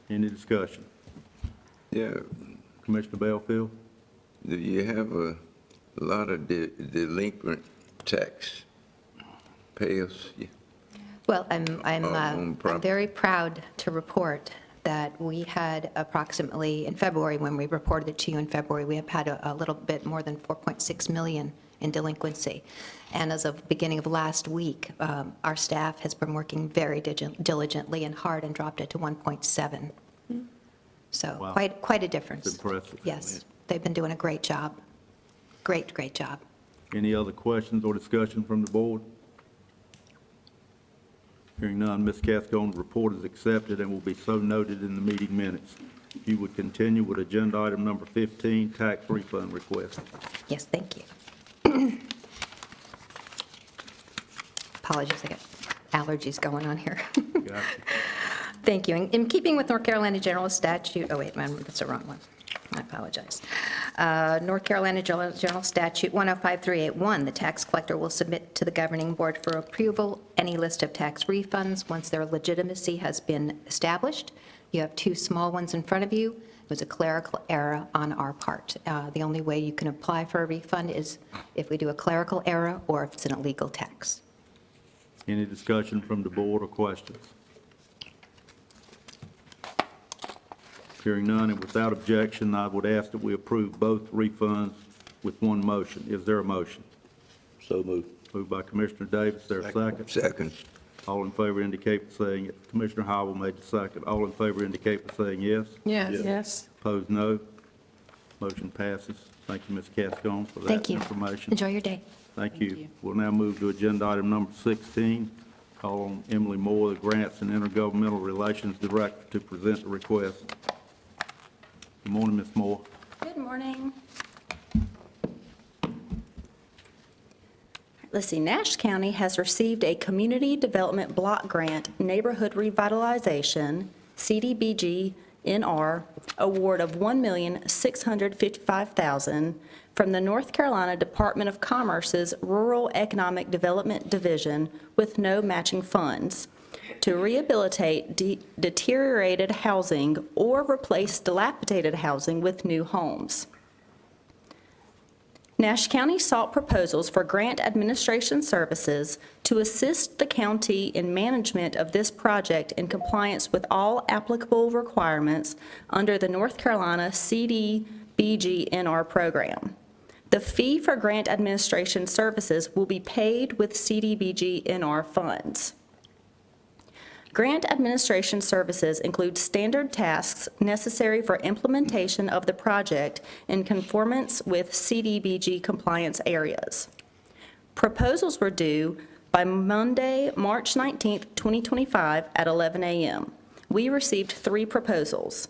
S1: Any discussion?
S9: Yeah,
S1: Commissioner Belfield?
S9: do you have a lot of delinquent tax payers?
S16: Well, I'm
S9: on prop-
S16: very proud to report that we had approximately, in February, when we reported it to you in February, we have had a little bit more than 4.6 million in delinquency. And as of beginning of last week, our staff has been working very diligently and hard and dropped it to 1.7. So
S1: Wow.
S16: quite a difference.
S1: It's impressive.
S16: Yes, they've been doing a great job. Great job.
S1: Any other questions or discussion from the board? Hearing none, Ms. Cascone's report is accepted and will be so noted in the meeting minutes. If you would continue with agenda item number 15, tax refund request.
S16: Yes, thank you. Apologies, I got allergies going on here.
S1: Got you.
S16: Thank you. In keeping with North Carolina General Statute, oh wait, that's the wrong one. I apologize. North Carolina General Statute 105381, the tax collector will submit to the governing board for approval any list of tax refunds once their legitimacy has been established. You have two small ones in front of you. It was a clerical error on our part. The only way you can apply for a refund is if we do a clerical error or if it's an illegal tax.
S1: Any discussion from the board or questions? Hearing none, and without objection, I would ask that we approve both refunds with one motion. Is there a motion?
S5: So moved.
S1: Moved by Commissioner Davis, is there a second?
S9: Second.
S1: All in favor indicate by saying yes. Commissioner Howell made the second. All in favor indicate by saying yes.
S7: Yes.
S8: Yes.
S1: Opposed, no. Motion passes. Thank you, Ms. Cascone, for
S16: Thank
S1: that
S16: you.
S1: information.
S16: Enjoy your day.
S1: Thank you. We'll now move to agenda item number 16. Call on Emily Moore, the Grants and Intergovernmental Relations Director, to present the request. Good morning, Ms. Moore.
S17: Good morning. Let's see, Nash County has received a Community Development Block Grant Neighborhood Revitalization, CDBG-NR, award of $1,655,000 from the North Carolina Department of Commerce's Rural Economic Development Division with no matching funds to rehabilitate deteriorated housing or replace dilapidated housing with new homes. Nash County sought proposals for grant administration services to assist the county in management of this project in compliance with all applicable requirements under the North Carolina CDBG-NR program. The fee for grant administration services will be paid with CDBG-NR funds. Grant administration services include standard tasks necessary for implementation of the project in conformance with CDBG compliance areas. Proposals were due by Monday, March 19th, 2025 at 11 a.m. We received 3 proposals.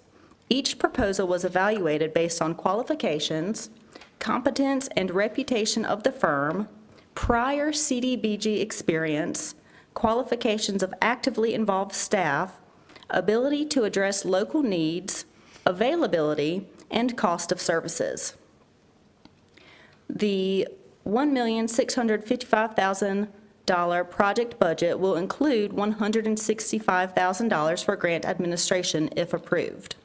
S17: Each proposal was evaluated based on qualifications, competence and reputation of the firm, prior CDBG experience, qualifications of actively involved staff, ability to address local needs, availability, and cost of services. The $1,655,000 project budget will include $165,000 for grant administration if approved.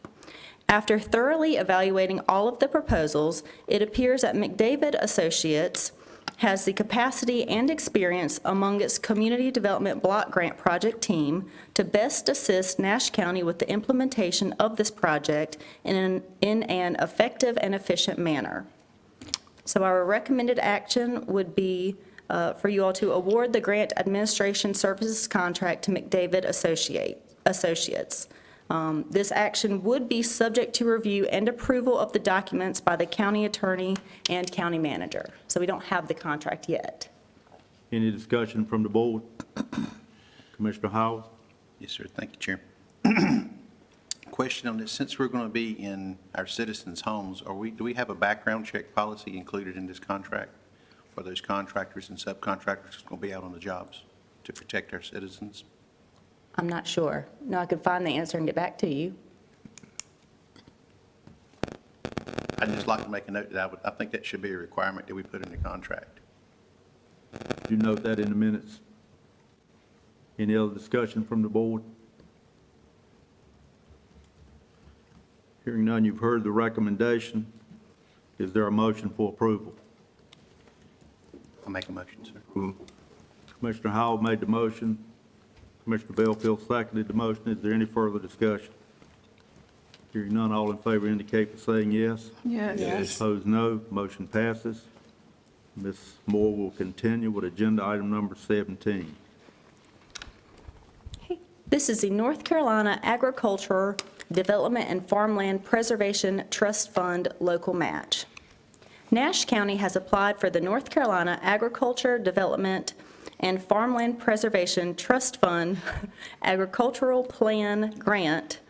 S17: After thoroughly evaluating all of the proposals, it appears that McDavid Associates has the capacity and experience among its Community Development Block Grant Project team to best assist Nash County with the implementation of this project in an effective and efficient manner. So our recommended action would be for you all to award the grant administration services contract to McDavid Associates. This action would be subject to review and approval of the documents by the county attorney and county manager. So we don't have the contract yet.
S1: Any discussion from the board? Commissioner Howell?
S11: Yes, sir. Thank you, Chair. Question on this, since we're going to be in our citizens' homes, do we have a background check policy included in this contract for those contractors and subcontractors going to be out on the jobs to protect our citizens?
S17: I'm not sure. No, I could find the answer and get back to you.
S11: I'd just like to make a note that I think that should be a requirement that we put in the contract.
S1: You note that in the minutes. Any other discussion from the board? Hearing none, you've heard the recommendation. Is there a motion for approval?
S11: I'll make a motion, sir.
S1: Commissioner Howell made the motion. Commissioner Bellfield seconded the motion. Is there any further discussion? Hearing none, all in favor indicate by saying yes.
S7: Yes.
S1: Opposed, no. Motion passes. Ms. Moore will continue with agenda item number 17.
S17: This is the North Carolina Agriculture Development and Farmland Preservation Trust Fund local match. Nash County has applied for the North Carolina Agriculture Development and Farmland Preservation Trust Fund Agricultural Plan Grant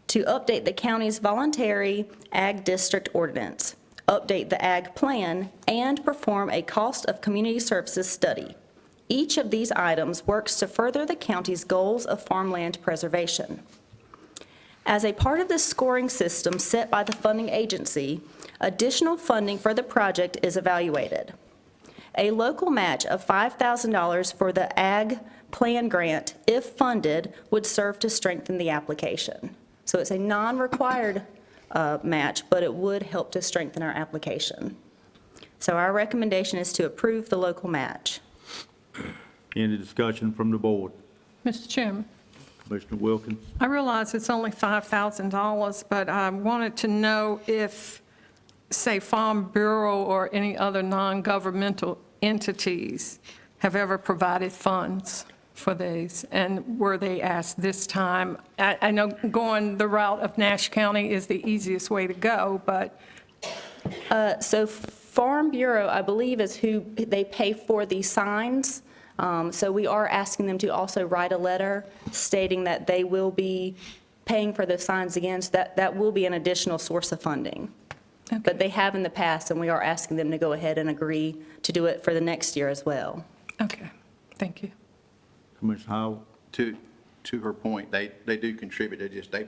S17: to update the county's voluntary ag district ordinance, update the ag plan, and perform a cost of community services study. Each of these items works to further the county's goals of farmland preservation. As a part of this scoring system set by the funding agency, additional funding for the project is evaluated. A local match of $5,000 for the ag plan grant, if funded, would serve to strengthen the application. So it's a non-required match, but it would help to strengthen our application. So our recommendation is to approve the local match.
S1: Any discussion from the board?
S7: Mr. Chairman,
S1: Commissioner Wilkins?
S7: I realize it's only $5,000, but I wanted to know if, say, Farm Bureau or any other non-governmental entities have ever provided funds for these, and were they asked this time? I know going the route of Nash County is the easiest way to go, but...
S17: So Farm Bureau, I believe, is who they pay for the signs. So we are asking them to also write a letter stating that they will be paying for those signs again. So that will be an additional source of funding.
S7: Okay.
S17: But they have in the past, and we are asking them to go ahead and agree to do it for the next year as well.
S7: Okay, thank you.
S1: Commissioner Howell?
S11: To her point, they do contribute, they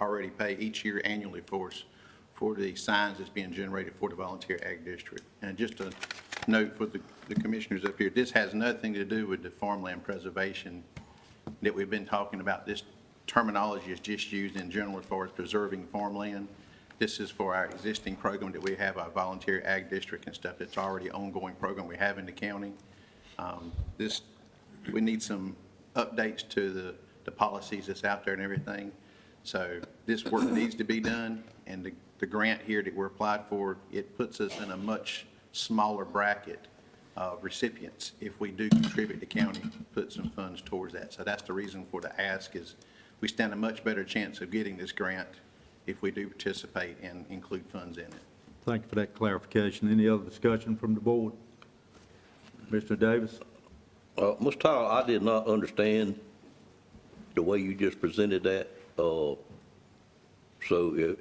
S11: already pay each year annually for us for the signs that's being generated for the volunteer ag district. And just a note for the commissioners up here, this has nothing to do with the farmland preservation that we've been talking about. This terminology is just used in general as far as preserving farmland. This is for our existing program that we have, our volunteer ag district and stuff. That's already an ongoing program we have in the county. We need some updates to the policies that's out there and everything. So this work needs to be done, and the grant here that we're applied for, it puts us in a much smaller bracket of recipients if we do contribute, the county put some funds towards that. So that's the reason for the ask, is we stand a much better chance of getting this grant if we do participate and include funds in it.
S1: Thank you for that clarification. Any other discussion from the board? Commissioner Davis?
S5: Ms. Tyler, I did not understand the way you just presented that. So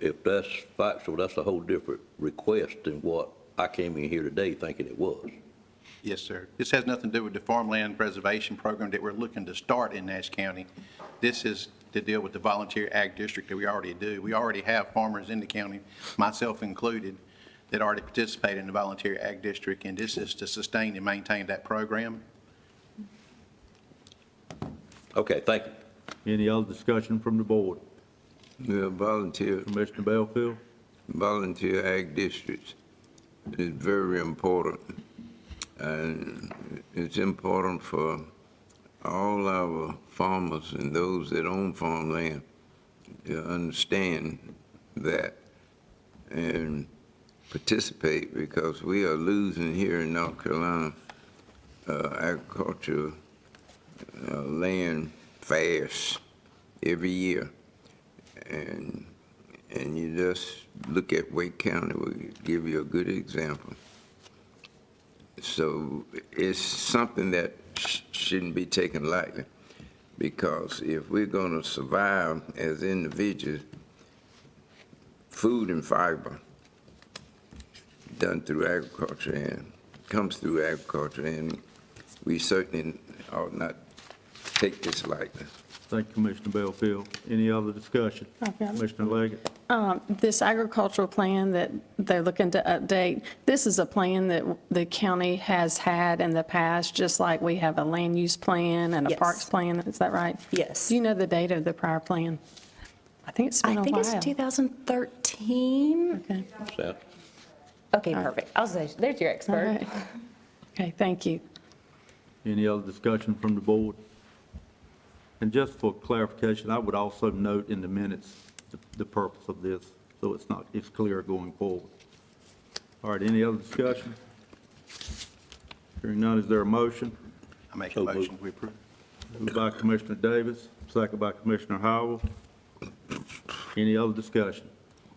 S5: if that's factual, that's a whole different request than what I came in here today thinking it was.
S11: Yes, sir. This has nothing to do with the farmland preservation program that we're looking to start in Nash County. This is to deal with the volunteer ag district that we already do. We already have farmers in the county, myself included, that already participate in the volunteer ag district, and this is to sustain and maintain that program.
S5: Okay, thank you.
S1: Any other discussion from the board?
S9: Yeah, volunteer
S1: Commissioner Belfield?
S9: volunteer ag districts is very important. And it's important for all our farmers and those that own farmland to understand that and participate, because we are losing here in North Carolina agriculture land fast every year. And you just look at Wake County, we'll give you a good example. So it's something that shouldn't be taken lightly, because if we're going to survive as individuals, food and fiber done through agriculture and comes through agriculture, and we certainly ought not take this lightly.
S1: Thank you, Commissioner Belfield. Any other discussion? Commissioner Leggett?
S8: This agricultural plan that they're looking to update, this is a plan that the county has had in the past, just like we have a land use plan and a
S17: Yes.
S8: parks plan. Is that right?
S17: Yes.
S8: Do you know the date of the prior plan? I think it's been a while.
S17: I think it's 2013.
S8: Okay.
S5: So,
S17: Okay, perfect. I was like, there's your
S8: All
S17: expert.
S8: right. Okay, thank you.
S1: Any other discussion from the board? And just for clarification, I would also note in the minutes the purpose of this, so it's clear going forward. All right, any other discussion? Hearing none, is there a motion?
S11: I make a motion, we approve.
S1: Moved by Commissioner Davis, second by Commissioner Howell. Any other discussion?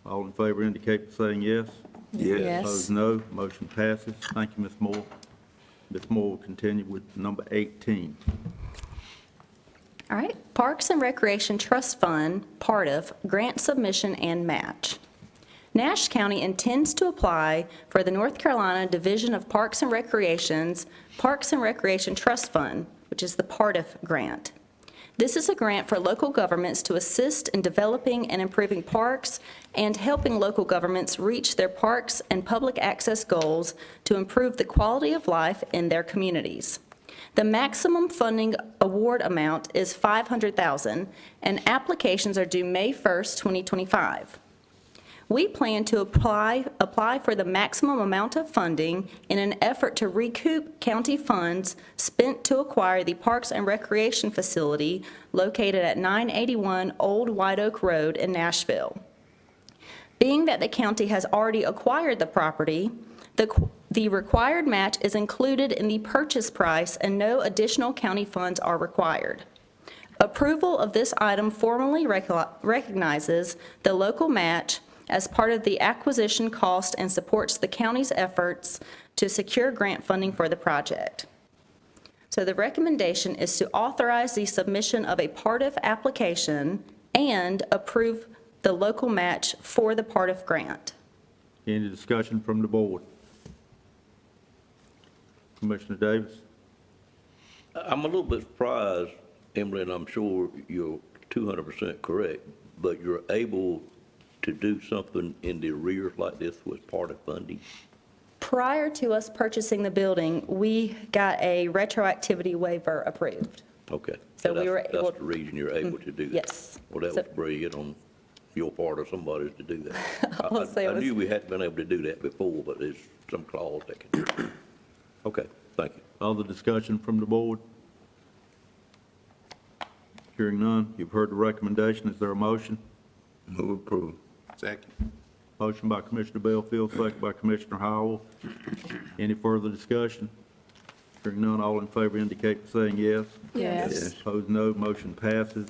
S1: All in favor indicate by saying yes.
S9: Yes.
S1: Opposed, no. Motion passes. Thank you, Ms. Moore. Ms. Moore will continue with number 18.
S17: All right, Parks and Recreation Trust Fund, part of grant submission and match. Nash County intends to apply for the North Carolina Division of Parks and Recreation's Parks and Recreation Trust Fund, which is the PARTIF grant. This is a grant for local governments to assist in developing and improving parks and helping local governments reach their parks and public access goals to improve the quality of life in their communities. The maximum funding award amount is $500,000, and applications are due May 1st, 2025. We plan to apply for the maximum amount of funding in an effort to recoup county funds spent to acquire the Parks and Recreation facility located at 981 Old White Oak Road in Nashville. Being that the county has already acquired the property, the required match is included in the purchase price and no additional county funds are required. Approval of this item formally recognizes the local match as part of the acquisition cost and supports the county's efforts to secure grant funding for the project. So the recommendation is to authorize the submission of a PARTIF application and approve the local match for the PARTIF grant.
S1: Any discussion from the board? Commissioner Davis?
S5: I'm a little bit surprised, Emily, and I'm sure you're 200% correct, but you're able to do something in the arrears like this with part of funding?
S17: Prior to us purchasing the building, we got a retroactivity waiver approved.
S5: Okay.
S17: So we were able.
S5: That's the reason you're able to do that?
S17: Yes.
S5: Well, that
S17: So-
S5: was brilliant on your part or somebody's to do that.
S17: I'll say it
S5: I
S17: was-
S5: knew we hadn't been able to do that before, but there's some clause that can do it. Okay, thank you.
S1: Other discussion from the board? Hearing none, you've heard the recommendation. Is there a motion?
S9: Move approve.
S11: Second.
S1: Motion by Commissioner Belfield, second by Commissioner Howell. Any further discussion? Hearing none, all in favor indicate by saying yes.
S8: Yes.
S1: Opposed, no. Motion passes.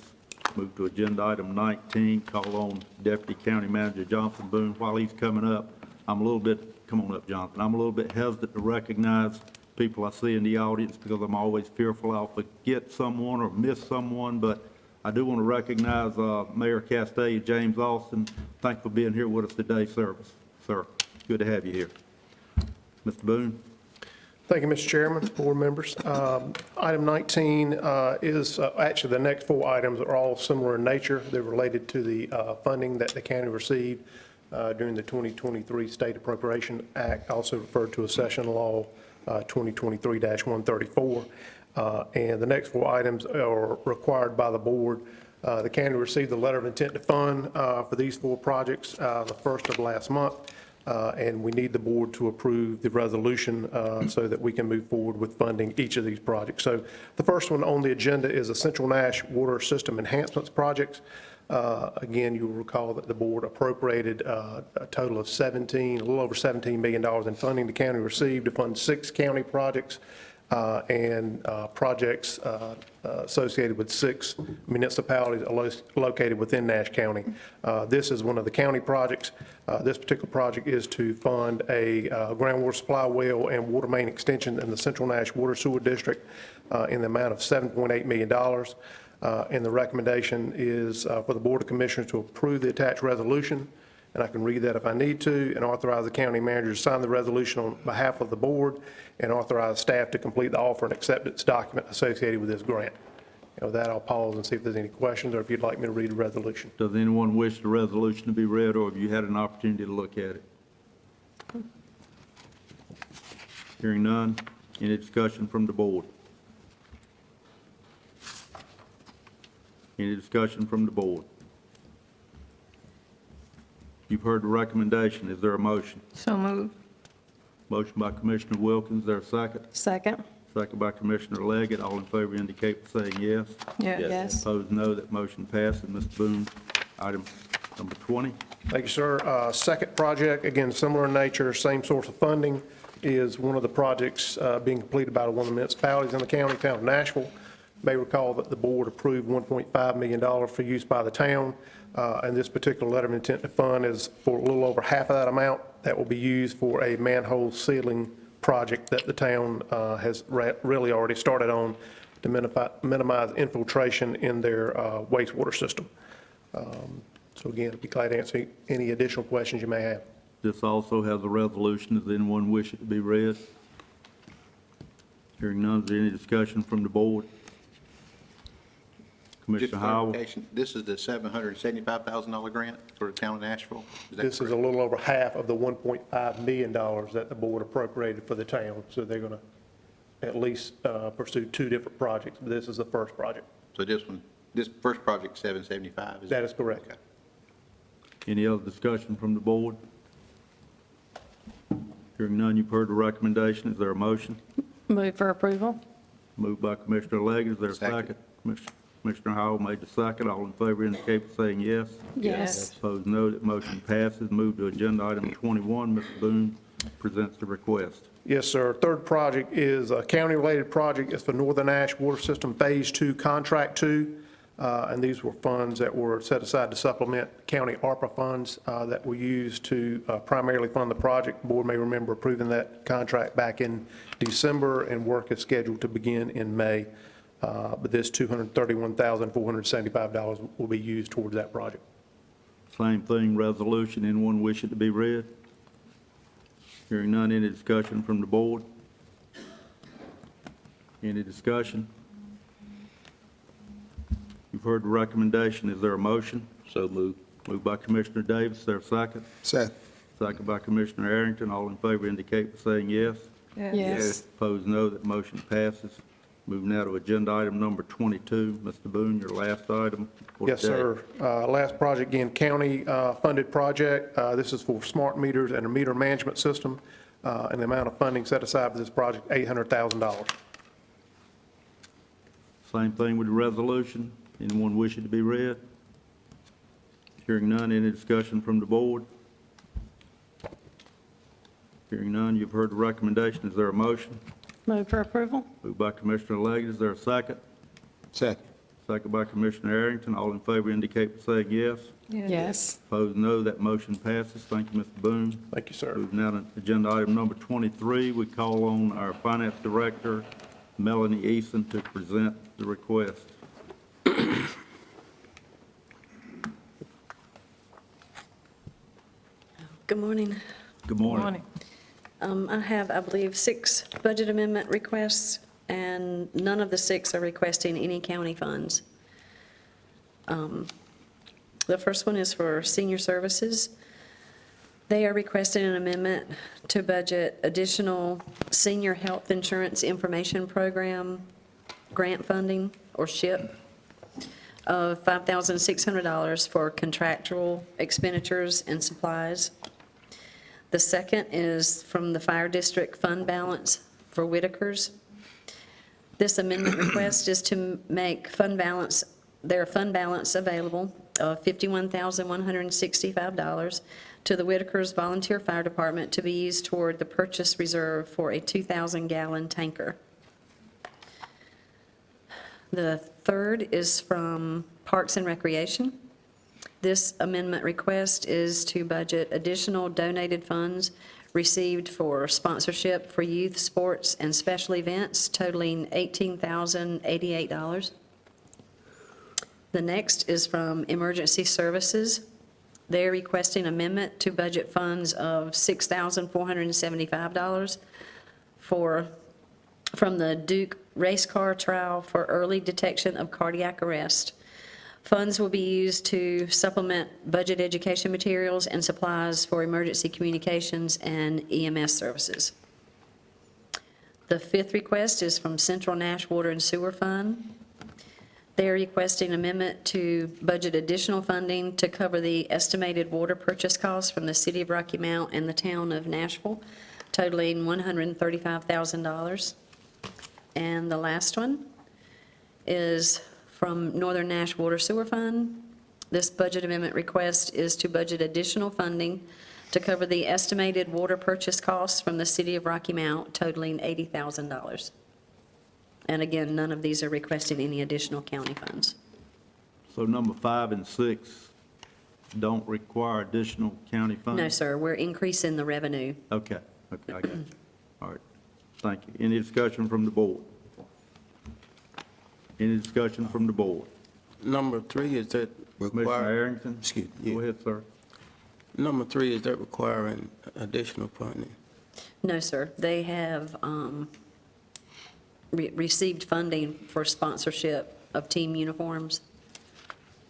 S1: Move to agenda item 19, call on Deputy County Manager Jonathan Boone. While he's coming up, I'm a little bit, come on up, Jonathan, I'm a little bit hesitant to recognize people I see in the audience because I'm always fearful I'll forget someone or miss someone, but I do want to recognize Mayor Castell, James Austin. Thank you for being here with us today, sir. Good to have you here. Mr. Boone?
S13: Thank you, Mr. Chairman, board members. Item 19 is, actually, the next four items are all similar in nature. They're related to the funding that the county received during the 2023 State Appropriation Act, also referred to as Session Law 2023-134. And the next four items are required by the board. The county received the letter of intent to fund for these four projects the first of last month. And we need the board to approve the resolution so that we can move forward with funding each of these projects. So the first one on the agenda is the Central Nash Water System Enhancements Projects. Again, you'll recall that the board appropriated a total of a little over $17 million in funding the county received to fund 6 county projects and projects associated with 6 municipalities located within Nash County. This is one of the county projects. This particular project is to fund a groundwater supply well and water main extension in the Central Nash Water Sewer District in the amount of $7.8 million. And the recommendation is for the Board of Commissioners to approve the attached resolution, and I can read that if I need to, and authorize the county manager to sign the resolution on behalf of the board, and authorize staff to complete the offer and acceptance document associated with this grant. And with that, I'll pause and see if there's any questions, or if you'd like me to read the resolution.
S1: Does anyone wish the resolution to be read, or have you had an opportunity to look at it? Hearing none, any discussion from the board? Any discussion from the board? You've heard the recommendation. Is there a motion?
S7: So moved.
S1: Motion by Commissioner Wilkins. Is there a second?
S8: Second.
S1: Second by Commissioner Leggett. All in favor indicate by saying yes.
S8: Yes.
S1: Opposed, no. That motion passes. Mr. Boone, item number 20.
S13: Thank you, sir. Second project, again, similar in nature, same source of funding, is one of the projects being completed by one of the municipalities in the county, town of Nashville. may recall that the board approved $1.5 million for use by the town, and this particular letter of intent to fund is for a little over half of that amount that will be used for a manhole sealing project that the town has really already started on to minimize infiltration in their wastewater system. So again, I'd be glad to answer any additional questions you may have.
S1: This also has a resolution. Does anyone wish it to be read? Hearing none, is there any discussion from the board?
S11: Just
S1: Commissioner Howell?
S11: clarification, this is the $775,000 grant for the town of Nashville? That
S13: This is a
S11: correct?
S13: little over half of the $1.5 million that the board appropriated for the town. So they're going to at least pursue 2 different projects, but this is the first project.
S11: So this first project, 775?
S13: That is correct.
S11: Okay.
S1: Any other discussion from the board? Hearing none, you've heard the recommendation. Is there a motion?
S8: Move for approval?
S1: Moved by Commissioner Leggett. Is there a second? Commissioner Howell made the second. All in favor indicate by saying yes.
S8: Yes.
S1: Opposed, no. That motion passes. Move to agenda item 21. Mr. Boone presents the request.
S13: Yes, sir. Third project is a county-related project. It's for Northern Ash Water System Phase 2, Contract 2. And these were funds that were set aside to supplement county ARPA funds that were used to primarily fund the project. The board may remember approving that contract back in December, and work is scheduled to begin in May. But this $231,475 will be used towards that project.
S1: Same thing, resolution. Anyone wish it to be read? Hearing none, any discussion from the board? Any discussion? You've heard the recommendation. Is there a motion?
S5: So moved.
S1: Moved by Commissioner Davis. Is there a second?
S6: Second.
S1: Second by Commissioner Arrington. All in favor indicate by saying yes.
S8: Yes.
S1: Opposed, no. That motion passes. Moving now to agenda item number 22. Mr. Boone, your last item for
S13: Yes,
S1: today.
S13: sir. Last project, again, county-funded project. This is for smart meters and a meter management system, and the amount of funding set aside for this project, $800,000.
S1: Same thing with the resolution. Anyone wish it to be read? Hearing none, any discussion from the board? Hearing none, you've heard the recommendation. Is there a motion?
S8: Move for approval?
S1: Moved by Commissioner Leggett. Is there a second?
S6: Second.
S1: Second by Commissioner Arrington. All in favor indicate by saying yes.
S8: Yes.
S1: Opposed, no. That motion passes. Thank you, Mr. Boone.
S13: Thank you, sir.
S1: Moving now to agenda item number 23. We call on our Finance Director, Melanie Eason, to present the request.
S18: Good morning.
S1: Good morning.
S18: I have, I believe, 6 budget amendment requests, and none of the 6 are requesting any county funds. The first one is for senior services. They are requesting an amendment to budget additional senior health insurance information program grant funding, or SHIP, of $5,600 for contractual expenditures and supplies. The second is from the Fire District Fund Balance for Whitakers. This amendment request is to make their fund balance available of $51,165 to the Whitakers Volunteer Fire Department to be used toward the purchase reserve for a 2,000-gallon tanker. The third is from Parks and Recreation. This amendment request is to budget additional donated funds received for sponsorship for youth sports and special events totaling $18,088. The next is from Emergency Services. They're requesting amendment to budget funds of $6,475 from the Duke Race Car Trial for early detection of cardiac arrest. Funds will be used to supplement budget education materials and supplies for emergency communications and EMS services. The fifth request is from Central Nash Water and Sewer Fund. They are requesting amendment to budget additional funding to cover the estimated water purchase costs from the City of Rocky Mount and the town of Nashville, totaling $135,000. And the last one is from Northern Nash Water Sewer Fund. This budget amendment request is to budget additional funding to cover the estimated water purchase costs from the City of Rocky Mount, totaling $80,000. And again, none of these are requesting any additional county funds.
S1: So number 5 and 6 don't require additional county funds?
S18: No, sir, we're increasing the revenue.
S1: Okay, I got you. All right, thank you. Any discussion from the board? Any discussion from the board?
S6: Number 3, is that
S1: Commissioner
S6: require,
S1: Arrington?
S6: excuse me,
S1: Go ahead, sir.
S6: number 3, is that requiring additional funding?
S18: No, sir, they have received funding for sponsorship of team uniforms,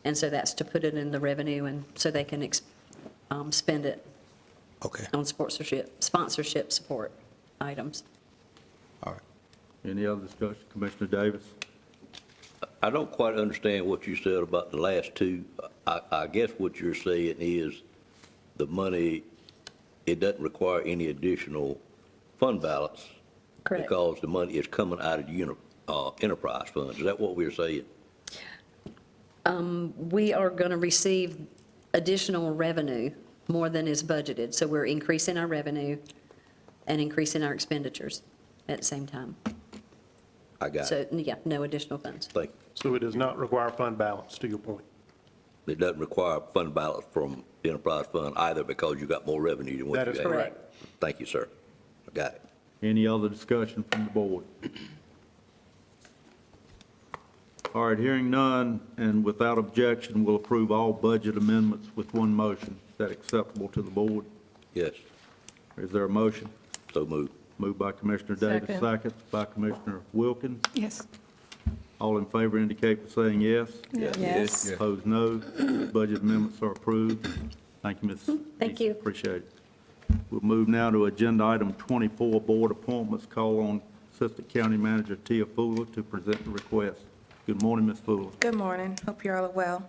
S18: and so that's to put it in the revenue, and so they can spend it
S6: Okay,
S18: on sponsorship support items.
S6: all right.
S1: Any other discussion? Commissioner Davis?
S5: I don't quite understand what you said about the last two. I guess what you're saying is the money, it doesn't require any additional fund balance.
S18: Correct.
S5: Because the money is coming out of the enterprise funds. Is that what we're saying?
S18: We are going to receive additional revenue, more than is budgeted, so we're increasing our revenue and increasing our expenditures at the same time.
S5: I got
S18: So,
S5: it.
S18: yeah, no additional funds.
S5: Thank you.
S15: So it does not require fund balance, to your point.
S5: It doesn't require fund balance from the enterprise fund either because you got more revenue than what you
S15: That
S5: have.
S15: is correct.
S5: Thank you, sir. I got it.
S1: Any other discussion from the board? All right, hearing none, and without objection, we'll approve all budget amendments with one motion. Is that acceptable to the board?
S5: Yes,
S1: Is there a motion?
S5: so moved.
S1: Moved by Commissioner Davis,
S2: Second.
S1: second by Commissioner Wilkins.
S7: Yes.
S1: All in favor indicate by saying yes.
S18: Yes.
S1: Opposed, no. Budget amendments are approved. Thank you, Ms.
S18: Thank
S1: Easton.
S18: you.
S1: Appreciate it. We'll move now to agenda item 24, board appointments. Call on Assistant County Manager Tia Fuller to present the request. Good morning, Ms. Fuller.
S19: Good morning. Hope you're all well.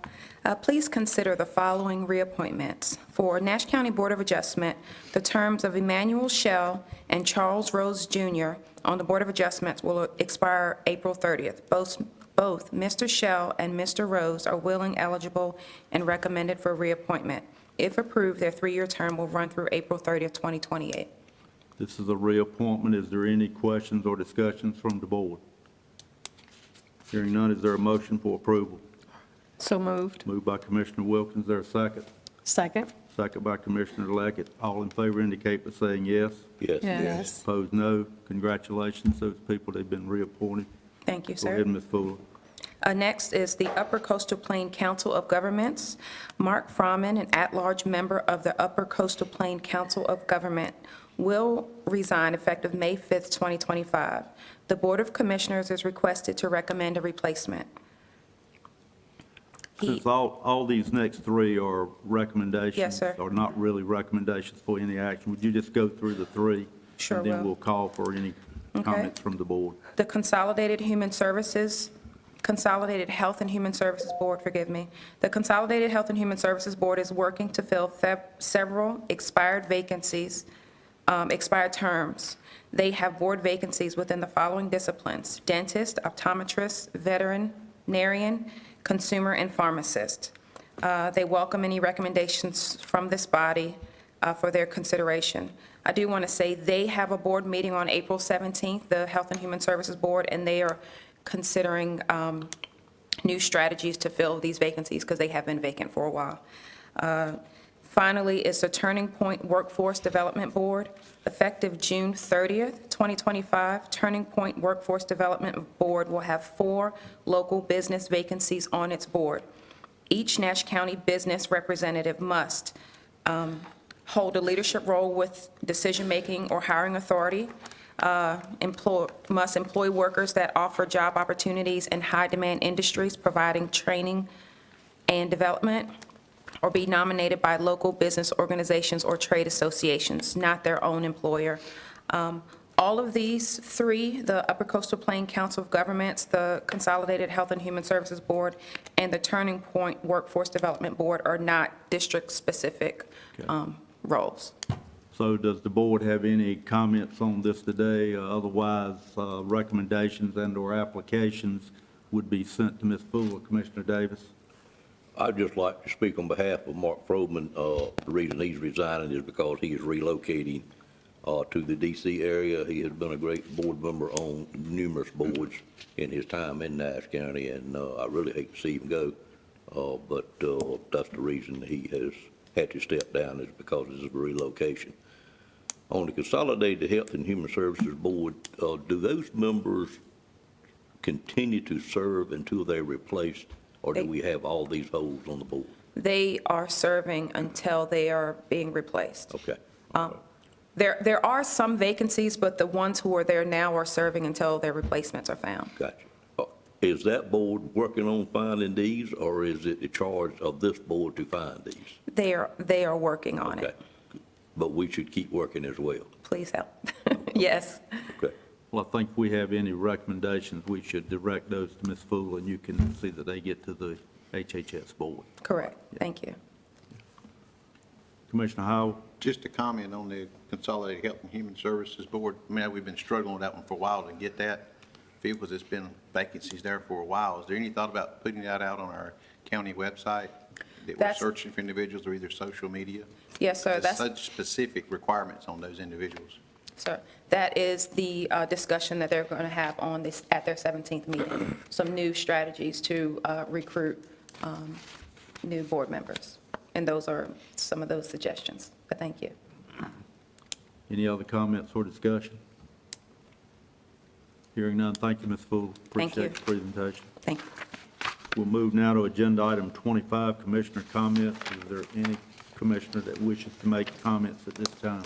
S19: Please consider the following reappointments. For Nash County Board of Adjustment, the terms of Emmanuel Shell and Charles Rose Jr. on the Board of Adjustments will expire April 30th. Both Mr. Shell and Mr. Rose are willing, eligible, and recommended for reappointment. If approved, their 3-year term will run through April 30th, 2028.
S1: This is a reappointment. Is there any questions or discussions from the board? Hearing none, is there a motion for approval?
S7: So moved.
S1: Moved by Commissioner Wilkins. Is there a second?
S8: Second?
S1: Second by Commissioner Leggett. All in favor indicate by saying yes.
S5: Yes.
S7: Yes.
S1: Opposed, no. Congratulations, those people, they've been reappointed.
S19: Thank you,
S1: Go
S19: sir.
S1: ahead, Ms. Fuller.
S19: Next is the Upper Coastal Plain Council of Governments. Mark Froman, an at-large member of the Upper Coastal Plain Council of Government, will resign effective May 5th, 2025. The Board of Commissioners is requested to recommend a replacement.
S1: Since all these next three are recommendations.
S19: Yes, sir.
S1: Or not really recommendations for any action, would you just go through the three?
S19: Sure
S1: And then
S19: will.
S1: we'll call for any
S19: Okay.
S1: comments from the board.
S19: The Consolidated Health and Human Services Board, forgive me. The Consolidated Health and Human Services Board is working to fill several expired vacancies, expired terms. They have board vacancies within the following disciplines: dentist, optometrist, veterinarian, consumer, and pharmacist. They welcome any recommendations from this body for their consideration. I do want to say they have a board meeting on April 17th, the Health and Human Services Board, and they are considering new strategies to fill these vacancies because they have been vacant for a while. Finally, is the Turning Point Workforce Development Board. Effective June 30th, 2025, Turning Point Workforce Development Board will have 4 local business vacancies on its board. Each Nash County business representative must hold a leadership role with decision-making or hiring authority, must employ workers that offer job opportunities in high-demand industries, providing training and development, or be nominated by local business organizations or trade associations, not their own employer. All of these 3, the Upper Coastal Plain Council of Governments, the Consolidated Health and Human Services Board, and the Turning Point Workforce Development Board, are not district-specific roles.
S1: So does the board have any comments on this today? Otherwise, recommendations and/or applications would be sent to Ms. Fuller. Commissioner Davis?
S5: I'd just like to speak on behalf of Mark Froman. The reason he's resigning is because he is relocating to the DC area. He has been a great board member on numerous boards in his time in Nash County, and I really hate to see him go. But that's the reason he has had to step down, is because of his relocation. On the Consolidated Health and Human Services Board, do those members continue to serve until they're replaced, or do we have all these holes on the board?
S19: They are serving until they are being replaced.
S5: Okay.
S19: There are some vacancies, but the ones who are there now are serving until their replacements are found.
S5: Gotcha. Is that board working on finding these, or is it the charge of this board to find these?
S19: They are working on
S5: Okay.
S19: it.
S5: But we should keep working as well.
S19: Please help. Yes.
S5: Okay.
S1: Well, I think if we have any recommendations, we should direct those to Ms. Fool, and you can see that they get to the HHS board.
S19: Correct. Thank you.
S1: Commissioner Howell?
S11: Just to comment on the Consolidated Health and Human Services Board, I mean, we've been struggling with that one for a while to get that filled, because it's been vacancies there for a while. Is there any thought about putting that out on our county website, that we're
S19: That's-
S11: searching for individuals, or either social media?
S19: Yes, sir.
S11: There's
S19: That's,
S11: such specific requirements on those individuals.
S19: sir, that is the discussion that they're going to have on this, at their 17th meeting. Some new strategies to recruit new board members. And those are some of those suggestions. But thank you.
S1: Any other comments or discussion? Hearing none, thank you, Ms. Fool.
S19: Thank you.
S1: Appreciate the presentation.
S19: Thank you.
S1: We'll move now to agenda item 25, commissioner comments. Is there any commissioner that wishes to make comments at this time?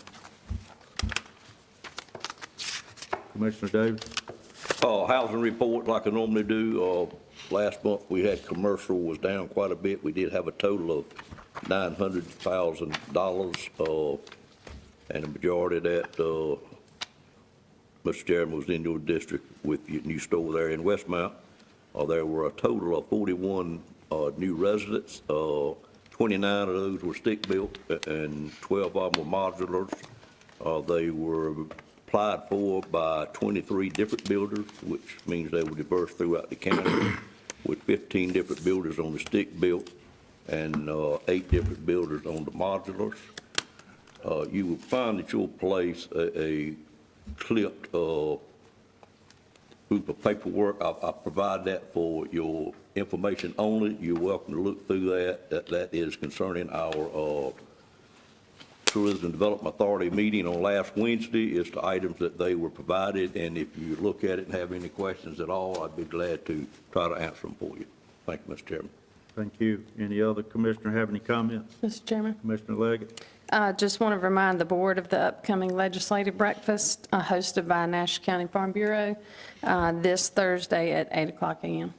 S1: Commissioner Davis?
S5: Housing report, like I normally do. Last month, we had commercial was down quite a bit. We did have a total of $900,000, and the majority of that, Mr. Chairman, was in your district with your new store there in Westmount. There were a total of 41 new residents. 29 of those were stick-built, and 12 of them were modulars. They were applied for by 23 different builders, which means they were diverse throughout the county, with 15 different builders on the stick-built and 8 different builders on the modulars. You will find at your place a clipped group of paperwork. I provide that for your information only. You're welcome to look through that. That is concerning our Tourism Development Authority meeting on last Wednesday. It's the items that they were provided, and if you look at it and have any questions at all, I'd be glad to try to answer them for you. Thank you, Mr. Chairman.
S1: Thank you. Any other commissioner have any comments?
S8: Mr. Chairman?
S1: Commissioner Leggett?
S8: Just want to remind the board of the upcoming legislative breakfast hosted by Nash County Farm Bureau this Thursday at 8:00 a.m.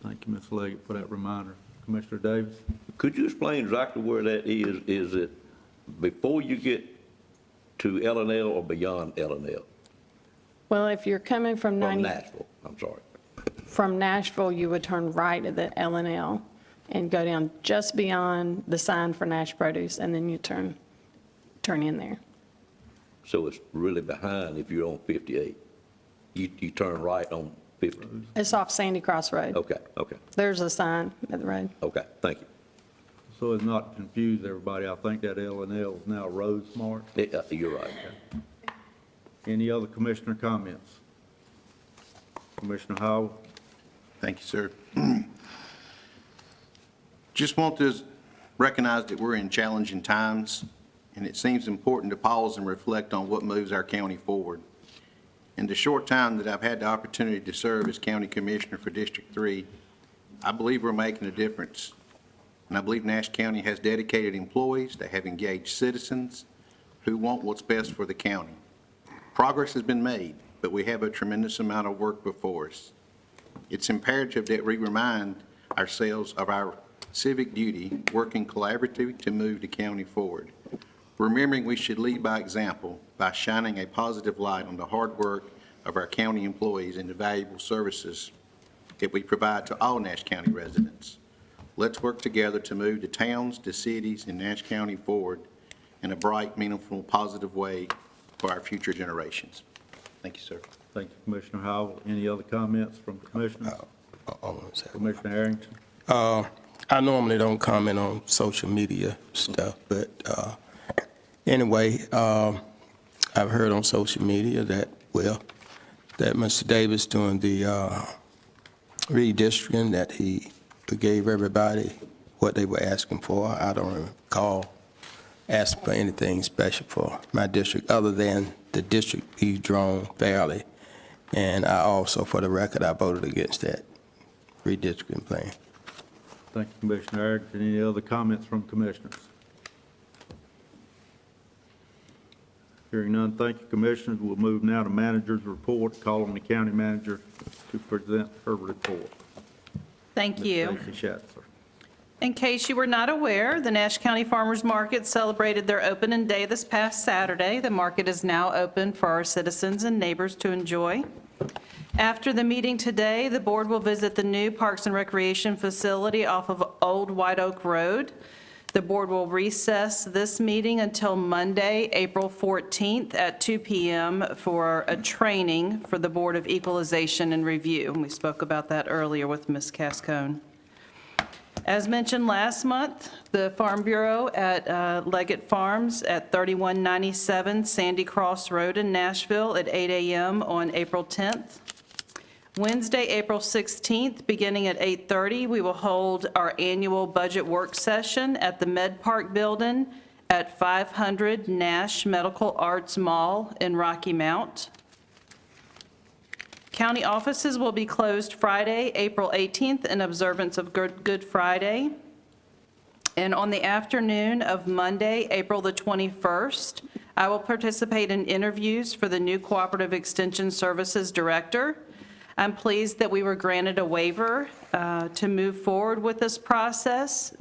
S1: Thank you, Ms. Leggett, for that reminder. Commissioner Davis?
S5: Could you explain exactly where that is? Is it before you get to L&L or beyond L&L?
S8: Well, if you're coming from
S5: From Nashville, I'm sorry.
S8: from Nashville, you would turn right at the L&L and go down just beyond the sign for Nash Produce, and then you turn in there.
S5: So it's really behind if you're on 58. You turn right on 50.
S8: It's off Sandy Cross Road.
S5: Okay, okay,
S8: There's a sign at the road.
S5: okay, thank you.
S1: So as not to confuse everybody, I think that L&L is now Road Smart.
S5: You're right.
S1: Any other commissioner comments? Commissioner Howell?
S11: Thank you, sir. Just want to recognize that we're in challenging times, and it seems important to pause and reflect on what moves our county forward. In the short time that I've had the opportunity to serve as county commissioner for District 3, I believe we're making a difference. And I believe Nash County has dedicated employees, they have engaged citizens who want what's best for the county. Progress has been made, but we have a tremendous amount of work before us. It's imperative that we remind ourselves of our civic duty, working collaboratively to move the county forward. Remembering we should lead by example by shining a positive light on the hard work of our county employees and the valuable services that we provide to all Nash County residents. Let's work together to move the towns, the cities, and Nash County forward in a bright, meaningful, positive way for our future generations. Thank you, sir.
S1: Thank you, Commissioner Howell. Any other comments from commissioners? Commissioner Harrington?
S6: I normally don't comment on social media stuff, but anyway, I've heard on social media that, well, that Mr. Davis doing the redistricting, that he gave everybody what they were asking for. I don't recall asking for anything special for my district, other than the district be drawn fairly. And I also, for the record, I voted against that redistricting plan.
S1: Thank you, Commissioner Arrington. Any other comments from commissioners? Hearing none, thank you, Commissioners. We'll move now to manager's report. Call on the county manager to present her report.
S4: Thank you.
S1: Ms. Stacy Shatzer.
S4: In case you were not aware, the Nash County Farmers Market celebrated their opening day this past Saturday. The market is now open for our citizens and neighbors to enjoy. After the meeting today, the board will visit the new Parks and Recreation facility off of Old White Oak Road. The board will recess this meeting until Monday, April 14th at 2 p.m. for a training for the Board of Equalization and Review. And we spoke about that earlier with Ms. Cascone. As mentioned last month, the Farm Bureau at Leggett Farms at 3197 Sandy Cross Road in Nashville at 8 a.m. on April 10th. Wednesday, April 16th, beginning at 8:30, we will hold our annual budget work session at the Med Park Building at 500 Nash Medical Arts Mall in Rocky Mount. County offices will be closed Friday, April 18th, in observance of Good Friday. And on the afternoon of Monday, April the 21st, I will participate in interviews for the new Cooperative Extension Services Director. I'm pleased that we were granted a waiver to move forward with this process.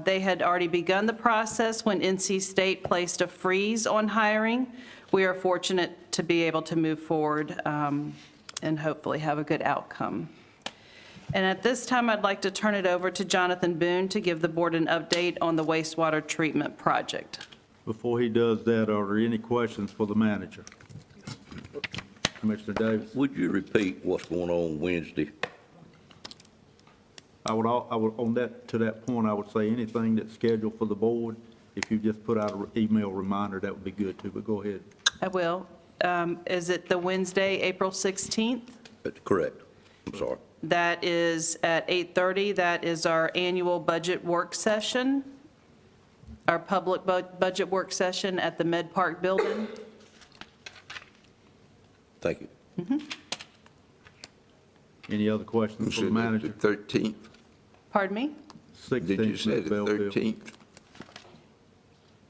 S4: They had already begun the process when NC State placed a freeze on hiring. We are fortunate to be able to move forward and hopefully have a good outcome. And at this time, I'd like to turn it over to Jonathan Boone to give the board an update on the wastewater treatment project.
S1: Before he does that, are there any questions for the manager? Commissioner Davis?
S5: Would you repeat what's going on Wednesday?
S1: I would, on that, to that point, I would say anything that's scheduled for the board, if you just put out an email reminder, that would be good too, but go ahead.
S4: I will. Is it the Wednesday, April 16th?
S5: That's correct. I'm sorry.
S4: That is at 8:30. That is our annual budget work session, our public budget work session at the Med Park Building.
S5: Thank you.
S1: Any other questions for the manager?
S9: The 13th?
S4: Pardon me?
S1: 16th.
S9: Did you say the
S1: Belleville.
S9: 13th?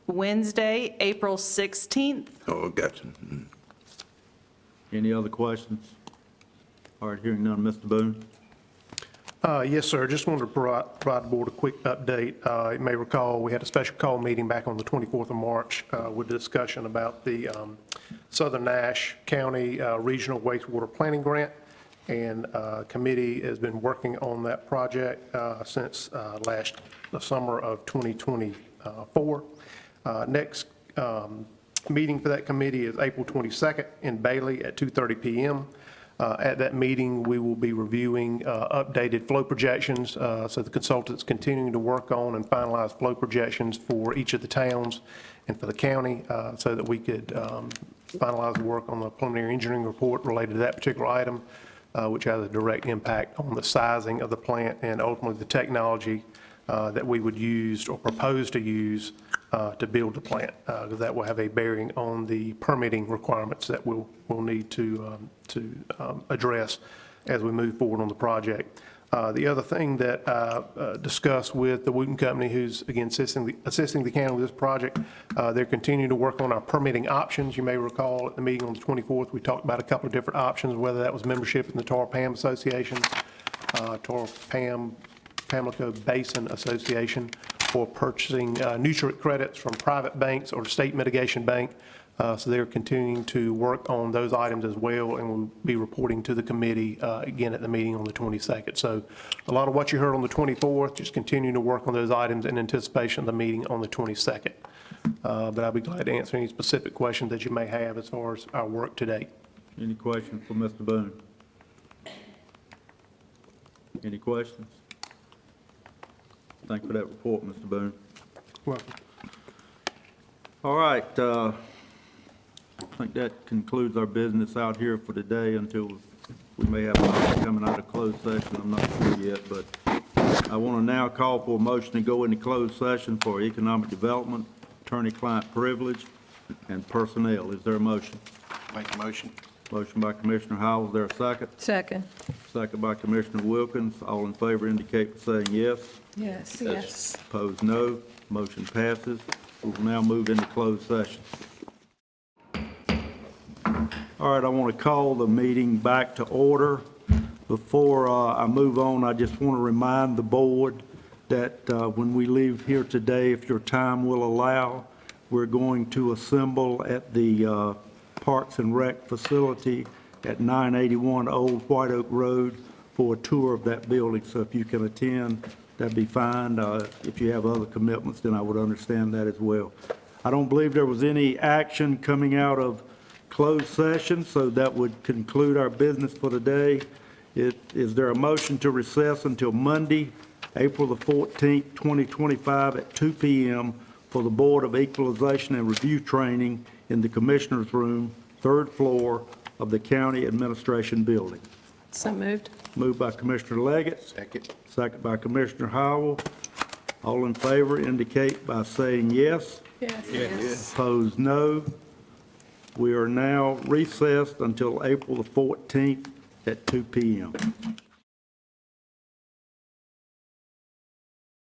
S4: Wednesday, April 16th.
S9: Oh, gotcha.
S1: Any other questions? All right, hearing none, Mr. Boone?
S13: Yes, sir. Just wanted to provide the board a quick update. You may recall, we had a special call meeting back on the 24th of March with a discussion about the Southern Nash County Regional Wastewater Planning Grant, and committee has been working on that project since the summer of 2024. Next meeting for that committee is April 22nd in Bailey at 2:30 p.m. At that meeting, we will be reviewing updated flow projections. So the consultant's continuing to work on and finalize flow projections for each of the towns and for the county so that we could finalize the work on the preliminary engineering report related to that particular item, which has a direct impact on the sizing of the plant and ultimately the technology that we would use or propose to use to build the plant, because that will have a bearing on the permitting requirements that we'll need to address as we move forward on the project. The other thing that I discussed with the Wooten Company, who's, again, assisting the county with this project, they're continuing to work on our permitting options. You may recall at the meeting on the 24th, we talked about a couple of different options, whether that was membership in the Tar-Pam Association, Pamlico Basin Association, or purchasing nutrient credits from private banks or State Mitigation Bank. So they're continuing to work on those items as well, and we'll be reporting to the committee again at the meeting on the 22nd. So a lot of what you heard on the 24th, just continuing to work on those items in anticipation of the meeting on the 22nd. But I'll be glad to answer any specific questions that you may have as far as our work to date.
S1: Any questions for Mr. Boone? Any questions? Thank you for that report, Mr. Boone.
S13: Welcome.
S1: All right, I think that concludes our business out here for today until we may have something coming out of closed session. I'm not sure yet, but I want to now call for a motion to go into closed session for economic development, attorney-client privilege, and personnel. Is there a motion?
S11: Make a motion.
S1: Motion by Commissioner Howell. Is there a second?
S2: Second.
S1: Second by Commissioner Wilkins. All in favor indicate by saying yes.
S2: Yes. Yes.
S1: Opposed, no. Motion passes. We will now move into closed session. All right, I want to call the meeting back to order. Before I move on, I just want to remind the board that when we leave here today, if your time will allow, we're going to assemble at the Parks and Rec facility at 981 Old White Oak Road for a tour of that building. So if you can attend, that'd be fine. If you have other commitments, then I would understand that as well. I don't believe there was any action coming out of closed session, so that would conclude our business for today. Is there a motion to recess until Monday, April the 14th, 2025 at 2 p.m. for the Board of Equalization and Review Training in the Commissioner's Room, 3rd floor of the County Administration Building?
S8: So moved.
S1: Moved by Commissioner Leggett.
S11: Second.
S1: Second by Commissioner Howell. All in favor indicate by saying yes.
S2: Yes.
S1: Opposed, no. We are now recessed until April the 14th at 2 p.m.